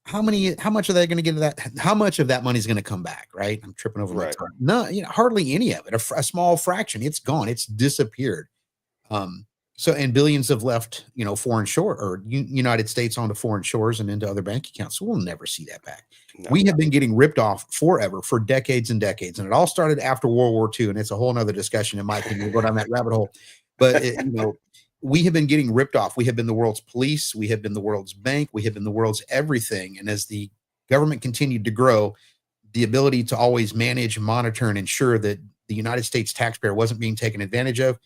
how much are they going to get to that? How much of that money is going to come back? Right. I'm tripping over my tongue. No, hardly any of it. A small fraction. It's gone. It's disappeared. And billions have left, foreign shore or United States onto foreign shores and into other bank accounts. So we'll never see that back. No. We have been getting ripped off forever, for decades and decades. And it all started after World War II. And it's a whole nother discussion, in my opinion. We'll go down that rabbit hole. But, we have been getting ripped off. We have been the world's police. We have been the world's bank. We have been the world's everything. And as the government continued to grow, the ability to always manage, monitor, and ensure that the United States taxpayer wasn't being taken advantage of,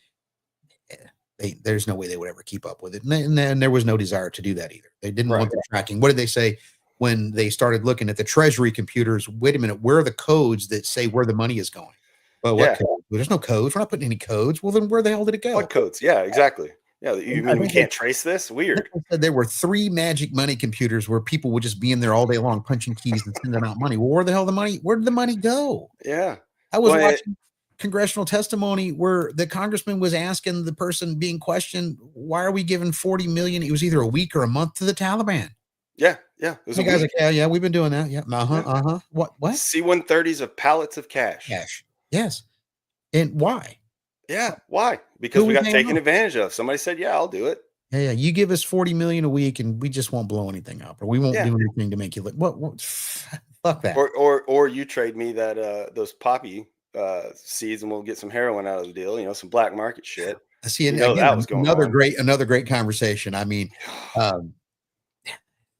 there's no way they would ever keep up with it. And then there was no desire to do that either. They didn't want the tracking. What did they say when they started looking at the treasury computers? Wait a minute, where are the codes that say where the money is going? Well, what code? Well, there's no codes. We're not putting any codes. Well, then where the hell did it go? What codes? Yeah, exactly. Yeah, you mean we can't trace this? Weird. There were 3 magic money computers where people would just be in there all day long punching keys and sending out money. Well, where the hell where did the money go? Yeah. I was watching congressional testimony where the congressman was asking the person being questioned, why are we giving 40 million? It was either a week or a month to the Taliban. Yeah. Yeah. The guy's like, yeah, we've been doing that. Yeah. What? C-130s of pallets of cash. Yes. And why? Yeah. Why? Because we got taken advantage of. Somebody said, yeah, I'll do it. Yeah. You give us 40 million a week and we just won't blow anything up, or we won't do anything to make you look. What? Fuck that. Or you trade me that, those poppy seeds and we'll get some heroin out of the deal. You know, some black market shit. See, and You know again, that was going another on. great conversation. I mean, um,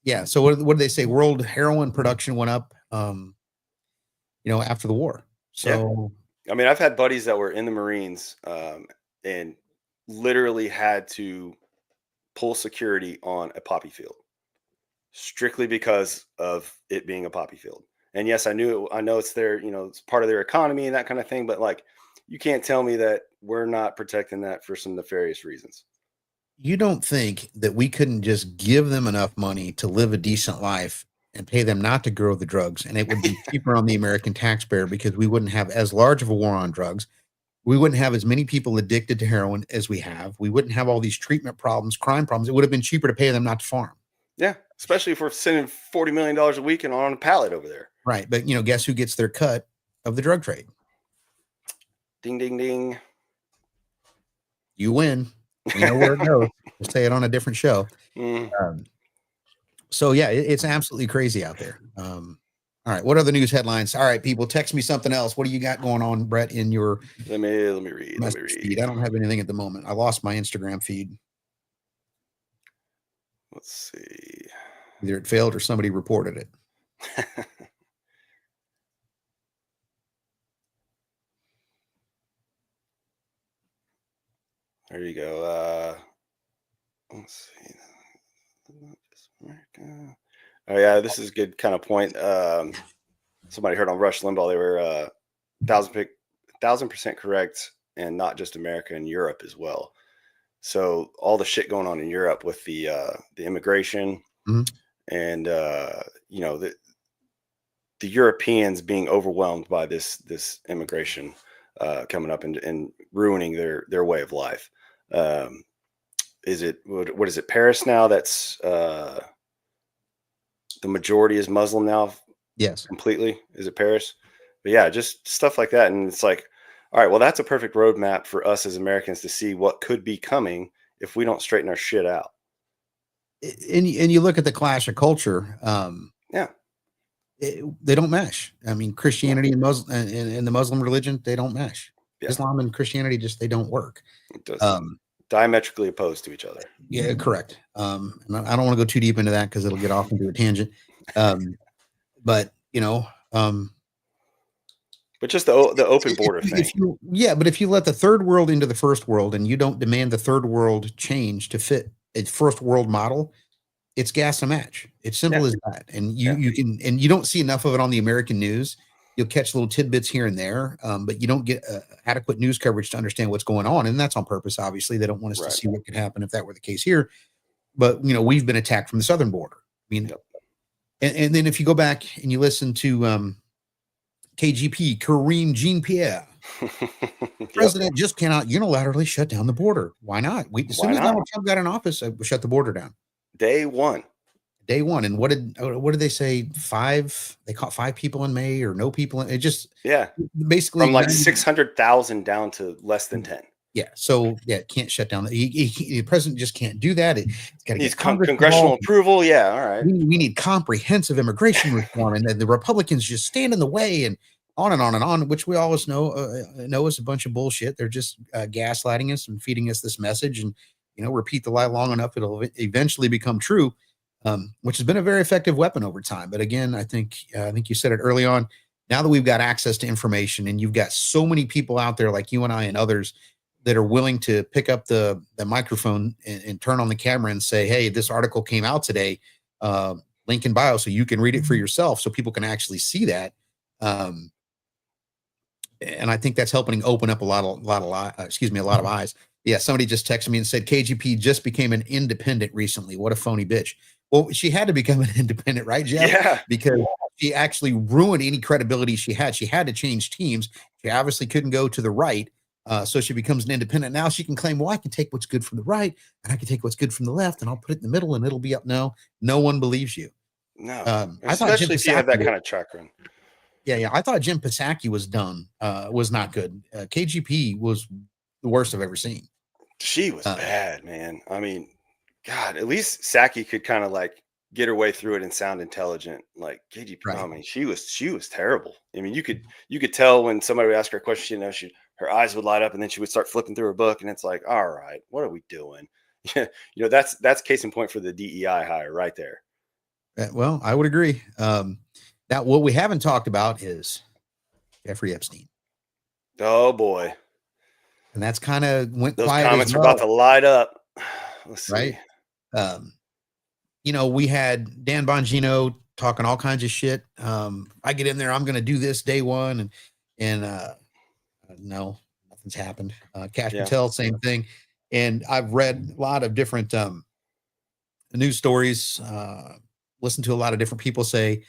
yeah. So what did they say? World heroin production went up, after the war. Yeah. So I mean, I've had buddies that were in the Marines and literally had to pull security on a poppy field strictly because of it being a poppy field. And yes, I know it's their, it's part of their economy and that kind of thing. But like, you can't tell me that we're not protecting that for some nefarious reasons. you don't think that we couldn't just give them enough money to live a decent life and pay them not to grow the drugs, and it would be cheaper on the American taxpayer because we wouldn't have as large of a war on drugs. We wouldn't have as many people addicted to heroin as we have. We wouldn't have all these treatment problems, crime problems. It would have been cheaper to pay them not to farm. Yeah, especially if we're sending $40 million a week and on a pallet over there. Right. But, guess who gets their cut of the drug trade? Ding, ding, ding. You win. We know where it goes. We'll say it on a different show. So, yeah, it's absolutely crazy out there. All right. What are the news headlines? All right, people, text me something else. What do you got going on, Brett, in your let me read. feed? I don't have anything at the moment. I lost my Instagram feed. Let's see. Either it failed or somebody reported it. There you go. Let's see. Merica. Oh yeah, this is a good kind of point. Somebody heard on Rush Limbaugh they were 1,000% correct, and not just America, in Europe as well. So all the shit going on in Europe with the immigration and the Europeans being overwhelmed by this immigration coming up and ruining their way of life. Is it what is it? Paris now? That's the majority is Muslim now. Yes, completely. Is it Paris? But yeah, just stuff like that, and it's like, all right, well, that's a perfect roadmap for us as Americans to see what could be coming if we don't straighten our shit out. And you look at the clash of culture. Yeah. They don't mesh. I mean, Christianity and Muslim and the Muslim religion, they don't mesh. Yeah. Islam and Christianity they don't work. It doesn't. Diametrically opposed to each other. Yeah, correct. And I don't want to go too deep into that because it'll get off into a tangent. But but just the open border thing. But if you let the third world into the first world and you don't demand the third world change to fit a first world model, it's gas and match. It's simple as that. And you don't see enough of it on the American news. You'll catch little tidbits here and there, but you don't get adequate news coverage to understand what's going on. And that's on purpose. Obviously, they don't want us to see what could happen if that were the case here. But, we've been attacked from the southern border. I mean, and then if you go back and you listen to KGP, Kareem Jean-Pierre, president just cannot unilaterally shut down the border. Why not? As soon as Donald Trump got in office, we shut the border down. Day one. And what did they say? They caught 5 people in May, or no people. It just basically from like 600,000 down to less than 10. Yeah. So can't shut down. The president just can't do that. It's got to get congressional approval. Yeah. All right. We need comprehensive immigration reform, and the Republicans just stand in the way, and on and on and on, which we always know is a bunch of bullshit. They're just gaslighting us and feeding us this message, and repeat the lie long enough, it'll eventually become true. Which has been a very effective weapon over time. But again, I think you said it early on. Now that we've got access to information, and you've got so many people out there like you and I and others that are willing to pick up the microphone and turn on the camera and say, "Hey, this article came out today. Link in bio, so you can read it for yourself, so people can actually see that." And I think that's helping open up a lot of eyes. Yeah, somebody just texted me and said KGP just became an independent recently. What a phony bitch. Well, she had to become an independent, right, Jeff? Yeah. Because she actually ruined any credibility she had. She had to change teams. She obviously couldn't go to the right. So she becomes an independent. Now she can claim, well, I can take what's good from the right and I can take what's good from the left and I'll put it in the middle and it'll be up. No one believes you. No. Especially if you have that kind of chakra. Yeah. I thought Jim Psaki was done, was not good. KGP was the worst I've ever seen. She was bad, man. I mean, God, at least Psaki could kind of like get her way through it and sound intelligent. Like KGP, Right. I mean, she was terrible. I mean, you could tell when somebody would ask her a question, her eyes would light up and then she would start flipping through her book, and it's like, all right, what are we doing? Yeah, that's case in point for the DEI hire right there. Well, I would agree. Now, what we haven't talked about is Jeffrey Epstein, Oh boy, and that's kind of went those quiet as comments are about well, to light up. Let's right? see. Um, we had Dan Bongino talking all kinds of shit. I get in there, I'm going to do this day one, and no, nothing's happened. Cash Yeah, Patel, same thing. And I've read a lot of different news stories, listened to a lot of different people say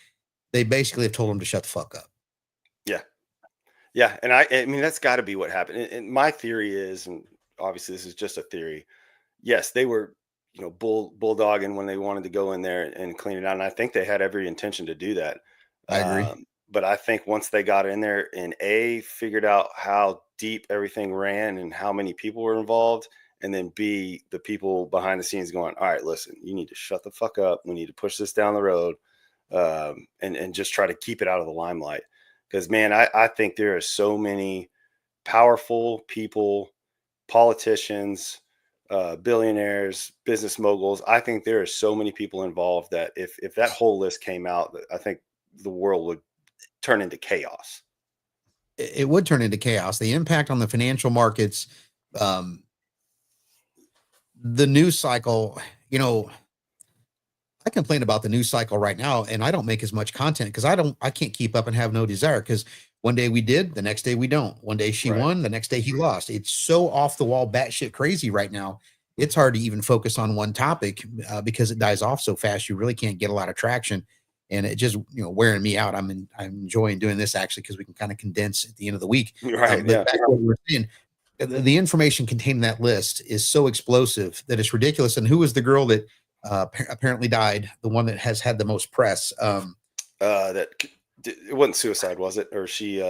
they basically have told him to shut the fuck up. yeah, yeah. And I mean, that's got to be what happened. And my theory is, and obviously this is just a theory. Yes, they were, bulldogging when they wanted to go in there and clean it out, and I think they had every intention to do that. I agree. But I think once they got in there and figured out how deep everything ran and how many people were involved, and then B, the people behind the scenes going, all right, listen, you need to shut the fuck up. We need to push this down the road, and just try to keep it out of the limelight. Because man, I think there are so many powerful people, politicians, billionaires, business moguls. I think there are so many people involved that if that whole list came out, I think the world would turn into chaos. It would turn into chaos. The impact on the financial markets, um, the news cycle, I complain about the news cycle right now, and I don't make as much content because I can't keep up and have no desire. Because one day we did, the next day we don't. One day she Right. won, the next day he lost. It's so off the wall, batshit crazy right now. It's hard to even focus on one topic because it dies off so fast. You really can't get a lot of traction, and it just wearing me out. I'm enjoying doing this actually because we can kind of condense at the end of the week. Right. But Yeah. back to what we were saying, the information contained in that list is so explosive that it's ridiculous. And who was the girl that apparently died? The one that has had the most press. It wasn't suicide, was it? Or she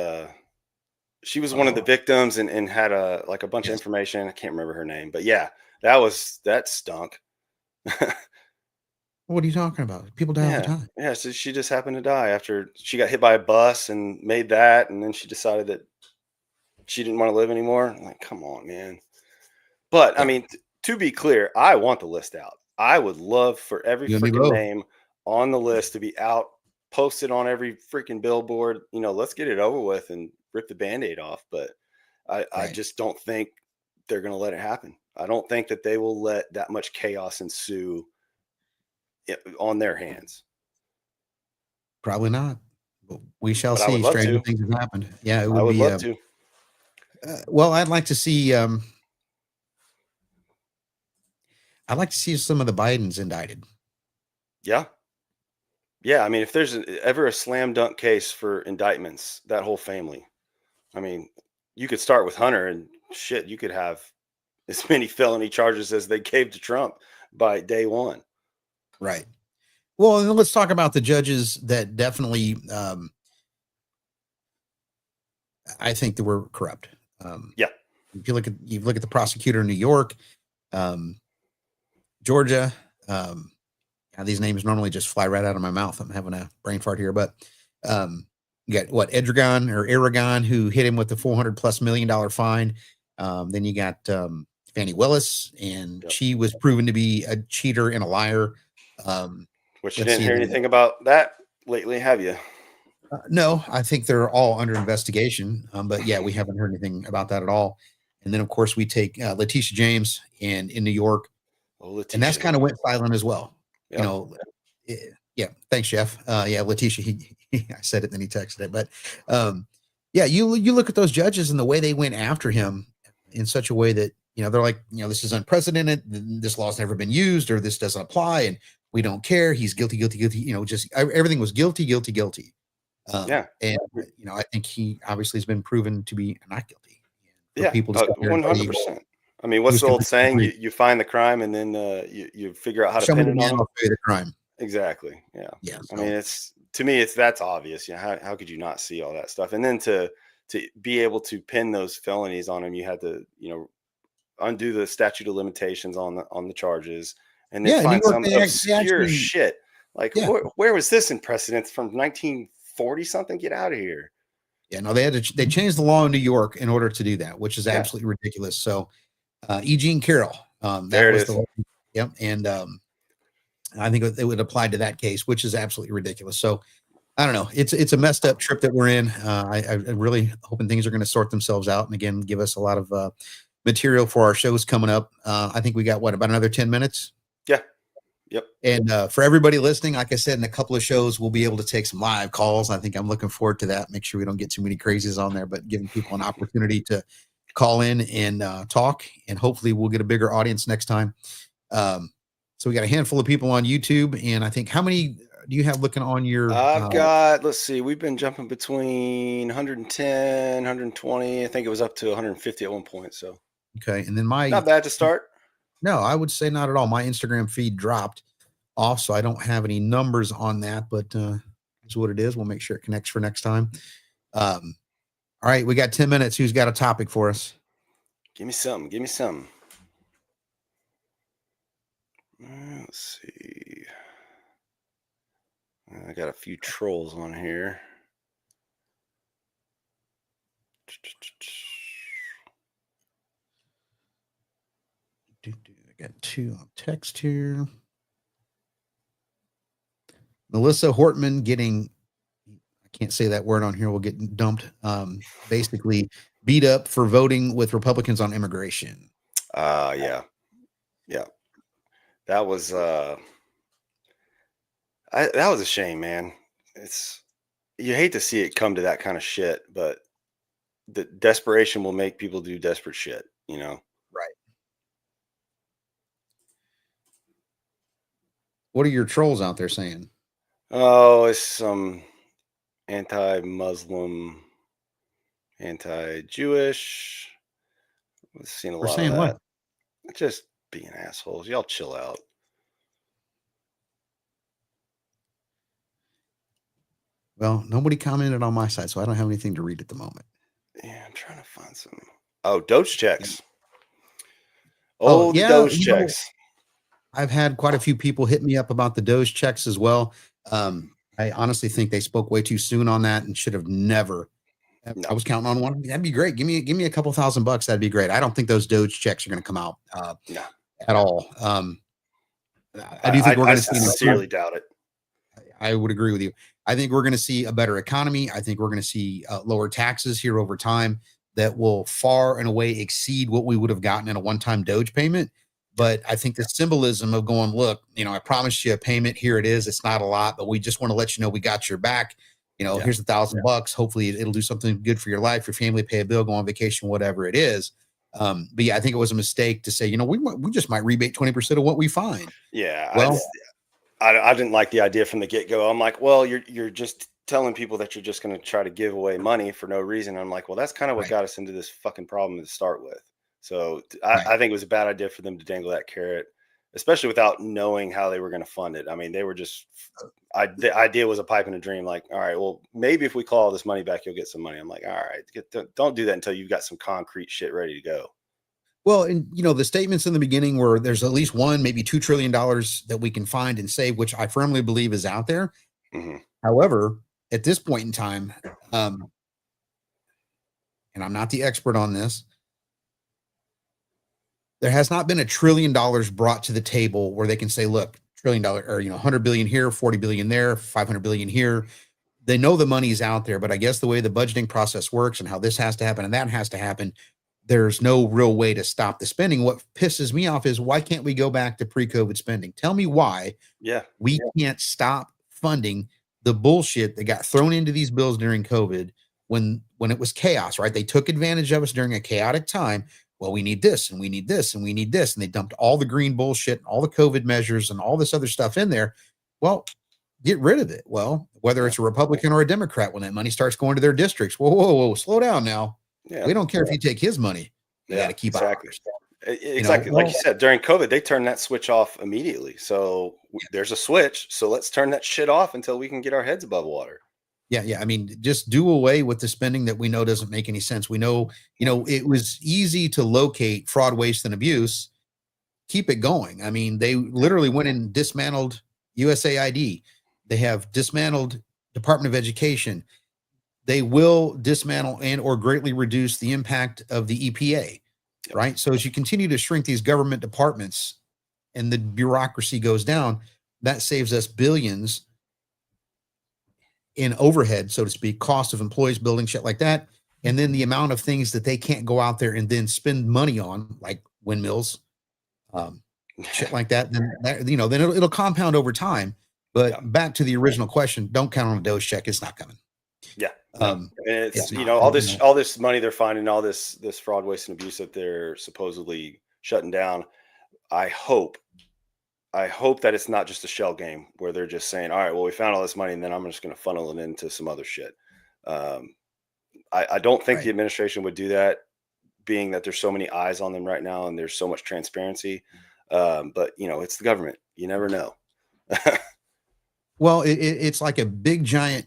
was one of the victims and had a bunch of Yes. information. I can't remember her name, but yeah, that stunk. What are you talking about? People die all the Yeah. time. Yeah. So she just happened to die after she got hit by a bus and made that. And then she decided that she didn't want to live anymore. I'm like, come on, man. But I Yeah, mean, to be clear, I want the list out. I would love for every you and me freaking both. name on the list to be out, posted on every freaking billboard. Let's get it over with and rip the band-aid off. But I Right. just don't think they're going to let it happen. I don't think that they will let that much chaos ensue on their hands. Probably not. But we shall But I would see. love Stranger to. things have happened. Yeah, it I would would be. love to. Well, I'd like to see. I'd like to see some of the Bidens indicted. Yeah. Yeah. I mean, if there's ever a slam dunk case for indictments, that whole family. I mean, you could start with Hunter and shit, you could have as many felony charges as they gave to Trump by day one. Right. Well, and then let's talk about the judges that definitely, I think that were corrupt. Yeah. If you look at the prosecutor in New York, Georgia. These names normally just fly right out of my mouth. I'm having a brain fart here, but you got what Aragon, who hit him with the $400+ million fine. Then you got Fannie Willis, and Yep. she was proven to be a cheater and a liar. Which you Let's didn't see. hear anything about that lately, have you? No, I think they're all under investigation. But yeah, we haven't heard anything about that at all. And then, of course, we take Letitia James in New York, Oh, and Letitia. that's kind of went silent as well. Yep. Yeah. Thanks, Jeff. Yeah, Letitia. I said it, then he texted it. But yeah, you look at those judges and the way they went after him in such a way that they're like, this is unprecedented. This law's never been used, or this doesn't apply, and we don't care. He's guilty, guilty, guilty. Just everything was guilty, guilty, guilty. Yeah. And I think he obviously has been proven to be not guilty. Yeah. People to sit there and tell you, 100%. I mean, he what's was the old convicted of saying? rape. You find the crime and then you figure out how to Show me pin the it on man, them. I'll show you the crime. Exactly. Yeah. Yeah. I mean, to me, that's obvious. How could you not see all that stuff? And then to be able to pin those felonies on him, you had to, undo the statute of limitations on the charges, and then Yeah, in New find York, some they obscure actually shit Like, Yeah. where was this in precedence from 1940 something? Get out of here. Yeah. No, they changed the law in New York in order to do that, which is Yeah, absolutely ridiculous. So, E. Jean Carroll, that there it was is. the, yep. And I think it would apply to that case, which is absolutely ridiculous. So, I don't know. It's a messed up trip that we're in. I'm really hoping things are going to sort themselves out, and again, give us a lot of material for our shows coming up. I think we got about another 10 minutes. Yeah. Yep. And for everybody listening, like I said, in a couple of shows, we'll be able to take some live calls. I think I'm looking forward to that. Make sure we don't get too many crazies on there, but giving people an opportunity to call in and talk, and hopefully we'll get a bigger audience next time. Um, so we got a handful of people on YouTube, and I think how many do you have looking on your? I've got, let's see, we've been jumping between 110, 120. I think it was up to 150 at one point. So Okay, and then not bad to start. no, I would say not at all. My Instagram feed dropped off, so I don't have any numbers on that, but it's what it is. We'll make sure it connects for next time. All right, we got 10 minutes. Who's got a topic for us? Give me something. Give me something. Let's see. I got a few trolls on here. I got two on text here. Melissa Hortman getting, I can't say that word on here, we'll get dumped. Basically beat up for voting with Republicans on immigration. Yeah. Yeah. That was that was a shame, man. You hate to see it come to that kind of shit, but the desperation will make people do desperate shit, you know? Right. What are your trolls out there saying? Oh, it's some anti-Muslim, anti-Jewish. We've seen a We're lot of saying that. what? Just being assholes. Y'all chill out. Well, nobody commented on my side, so I don't have anything to read at the moment. Yeah, I'm trying to find some. Oh, Doge checks. Oh, The yeah. Doge checks. I've had quite a few people hit me up about the Doge checks as well. I honestly think they spoke way too soon on that and should have never. No. I was counting on one. That'd be great. Give me a couple $1,000. That'd be great. I don't think those Doge checks are going to come out No. at all. I do think we're going to see. Sincerely doubt it. I would agree with you. I think we're going to see a better economy. I think we're going to see lower taxes here over time that will far and away exceed what we would have gotten in a one-time Doge payment. But I think the symbolism of going, look, I promised you a payment. Here it is. It's not a lot, but we just want to let you know we got your back. Here's $1,000. Hopefully it'll do something good for your life, your family, pay a bill, go on vacation, whatever it is. But yeah, I think it was a mistake to say, we just might rebate 20% of what we find. Yeah. Well, I didn't like the idea from the get-go. I'm like, well, you're just telling people that you're just going to try to give away money for no reason. I'm like, well, that's kind of what got us into this fucking problem to start with. So I think it was a bad idea for them to dangle that carrot, especially without knowing how they were going to fund it. I mean, they were just, the idea was a pipe in a dream. Like, all right, well, maybe if we call all this money back, you'll get some money. I'm like, all right, don't do that until you've got some concrete shit ready to go. Well, and the statements in the beginning were there's at least maybe $2 trillion that we can find and save, which I firmly believe is out there. Mm-hmm. However, at this point in time, and I'm not the expert on this, there has not been $1 trillion brought to the table where they can say, look, $1 trillion or 100 billion here, 40 billion there, 500 billion here. They know the money is out there, but I guess the way the budgeting process works and how this has to happen and that has to happen, there's no real way to stop the spending. What pisses me off is why can't we go back to pre-COVID spending? Tell me why we can't stop funding the bullshit that got thrown into these bills during COVID when it was chaos, right? They took advantage of us during a chaotic time. Well, we need this and we need this and we need this. And they dumped all the green bullshit, all the COVID measures and all this other stuff in there. Well, get rid of it. Well, whether it's a Republican or a Democrat, when that money starts going to their districts, whoa, slow down now. Yeah. We don't care if you take his money. You got to keep exactly. Exactly. Like you said, during COVID, they turned that switch off immediately. So there's a switch. So let's turn that shit off until we can get our heads above water. Yeah. I mean, just do away with the spending that we know doesn't make any sense. We know, it was easy to locate fraud, waste, and abuse. Keep it going. I mean, they literally went and dismantled USAID. They have dismantled Department of Education. They will dismantle and or greatly reduce the impact of the EPA, right? So as you continue to shrink these government departments and the bureaucracy goes down, that saves us billions in overhead, so to speak, cost of employees, building shit like that. And then the amount of things that they can't go out there and then spend money on, like windmills, shit like that, then that, you know, then it'll compound over time. But back to the original question, don't count on a Doge check. It's not coming. Yeah. And it's, you not, know, all this money they're finding, all this fraud, waste, and abuse that they're supposedly shutting down. I hope that it's not just a shell game where they're just saying, all right, well, we found all this money and then I'm just going to funnel it into some other shit. I don't think the administration would do that, being that there's so many eyes on them right now and there's so much transparency. But, you know, it's the government. You never know. Well, it's like a big, giant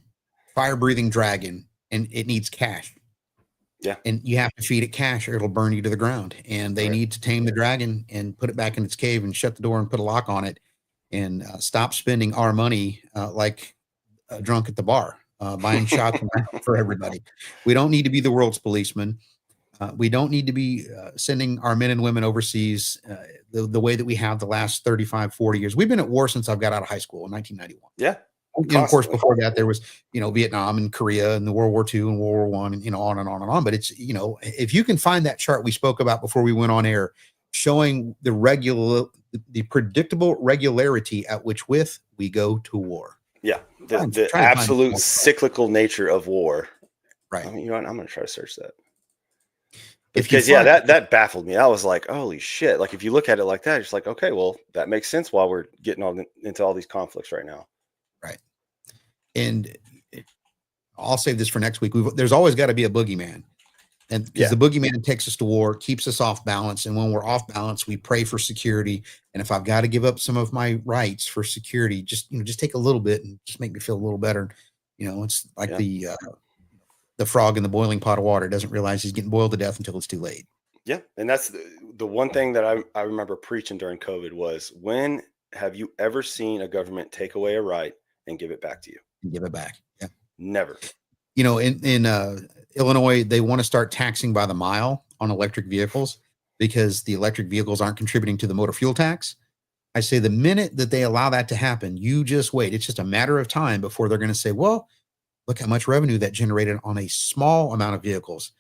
fire-breathing dragon, and it needs cash. Yeah. And you have to feed it cash or it'll burn you to the ground. And they need to tame the dragon and put it back in its cave and shut the door and put a lock on it and stop spending our money like a drunk at the bar, buying shots for everybody. We don't need to be the world's policeman. We don't need to be sending our men and women overseas the way that we have the last 35, 40 years. We've been at war since I've got out of high school in 1991. Yeah. And of course, before that, there was, you know, Vietnam and Korea and the World War II and World War I, and, you know, on and on and on. But it's, you know, if you can find that chart we spoke about before we went on air, showing the predictable regularity at which with we go to war. Yeah. The absolute cyclical nature of war. Right. I mean, you know what? I'm going to try to search that. Because that baffled me. I was like, holy shit. Like, if you look at it like that, it's like, okay, well, that makes sense while we're getting into all these conflicts right now. Right. And I'll save this for next week. There's always got to be a boogeyman. And because the boogeyman takes us to war, keeps us off balance. And when we're off balance, we pray for security. And if I've got to give up some of my rights for security, just take a little bit and just make me feel a little better. You know, it's like the frog in the boiling pot of water doesn't realize he's getting boiled to death until it's too late. Yeah. And that's the one thing that I remember preaching during COVID was, when have you ever seen a government take away a right and give it back to you? And give it back. Yeah. Never. You know, in Illinois, they want to start taxing by the mile on electric vehicles because the electric vehicles aren't contributing to the motor fuel tax. I say the minute that they allow that to happen, you just wait. It's just a matter of time before they're going to say, well, look how much revenue that generated on a small amount of vehicles.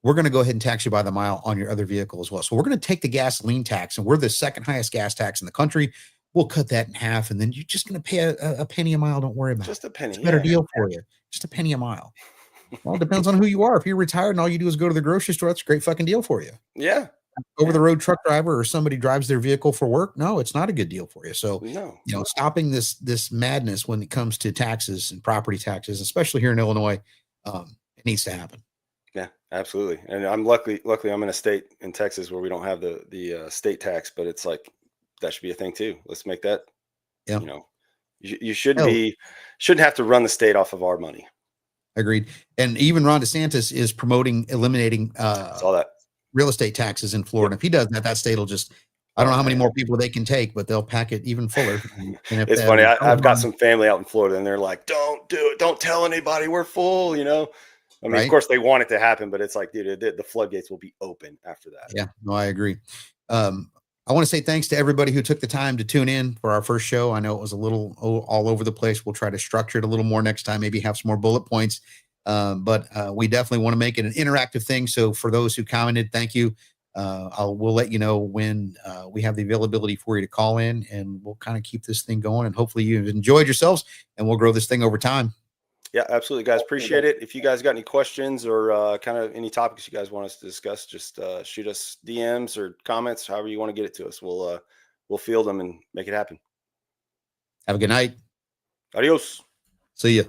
We're going to go ahead and tax you by the mile on your other vehicle as well. So we're going to take the gasoline tax, and we're the second highest gas tax in the country. We'll cut that in half, and then you're just going to pay a penny a mile. Don't worry about it. Just a penny. It's a better deal for you. Just a penny a mile. Well, it depends on who you are. If you're retired and all you do is go to the grocery store, that's a great fucking deal for you. Yeah. Over the road truck driver or somebody drives their vehicle for work, no, it's not a good deal for you. So, you know, stopping this madness when it comes to taxes and property taxes, especially here in Illinois, it needs to happen. Yeah, absolutely. And I'm luckily I'm in a state in Texas where we don't have the state tax, but it's like, that should be a thing too. Let's make that. Yeah. You know, you shouldn't have to run the state off of our money. Agreed. And even Ron DeSantis is promoting eliminating all that real estate taxes in Florida. If he does that, that state will just, I don't know how many more people they can take, but they'll pack it even fuller. And it's funny. I've got some family out in Florida and they're like, don't do it. Don't tell anybody, we're full, you know? I mean, of course they want it to happen, but it's like, dude, the floodgates will be open after that. Yeah, no, I agree. I want to say thanks to everybody who took the time to tune in for our first show. I know it was a little all over the place. We'll try to structure it a little more next time, maybe have some more bullet points. But we definitely want to make it an interactive thing. So for those who commented, thank you. We'll let you know when we have the availability for you to call in, and we'll kind of keep this thing going. And hopefully you've enjoyed yourselves, and we'll grow this thing over time. Yeah, absolutely, guys. Appreciate it. If you guys got any questions or kind of any topics you guys want us to discuss, just shoot us DMs or comments, however you want to get it to us. We'll field them and make it happen. Have a good night. Adios. See ya.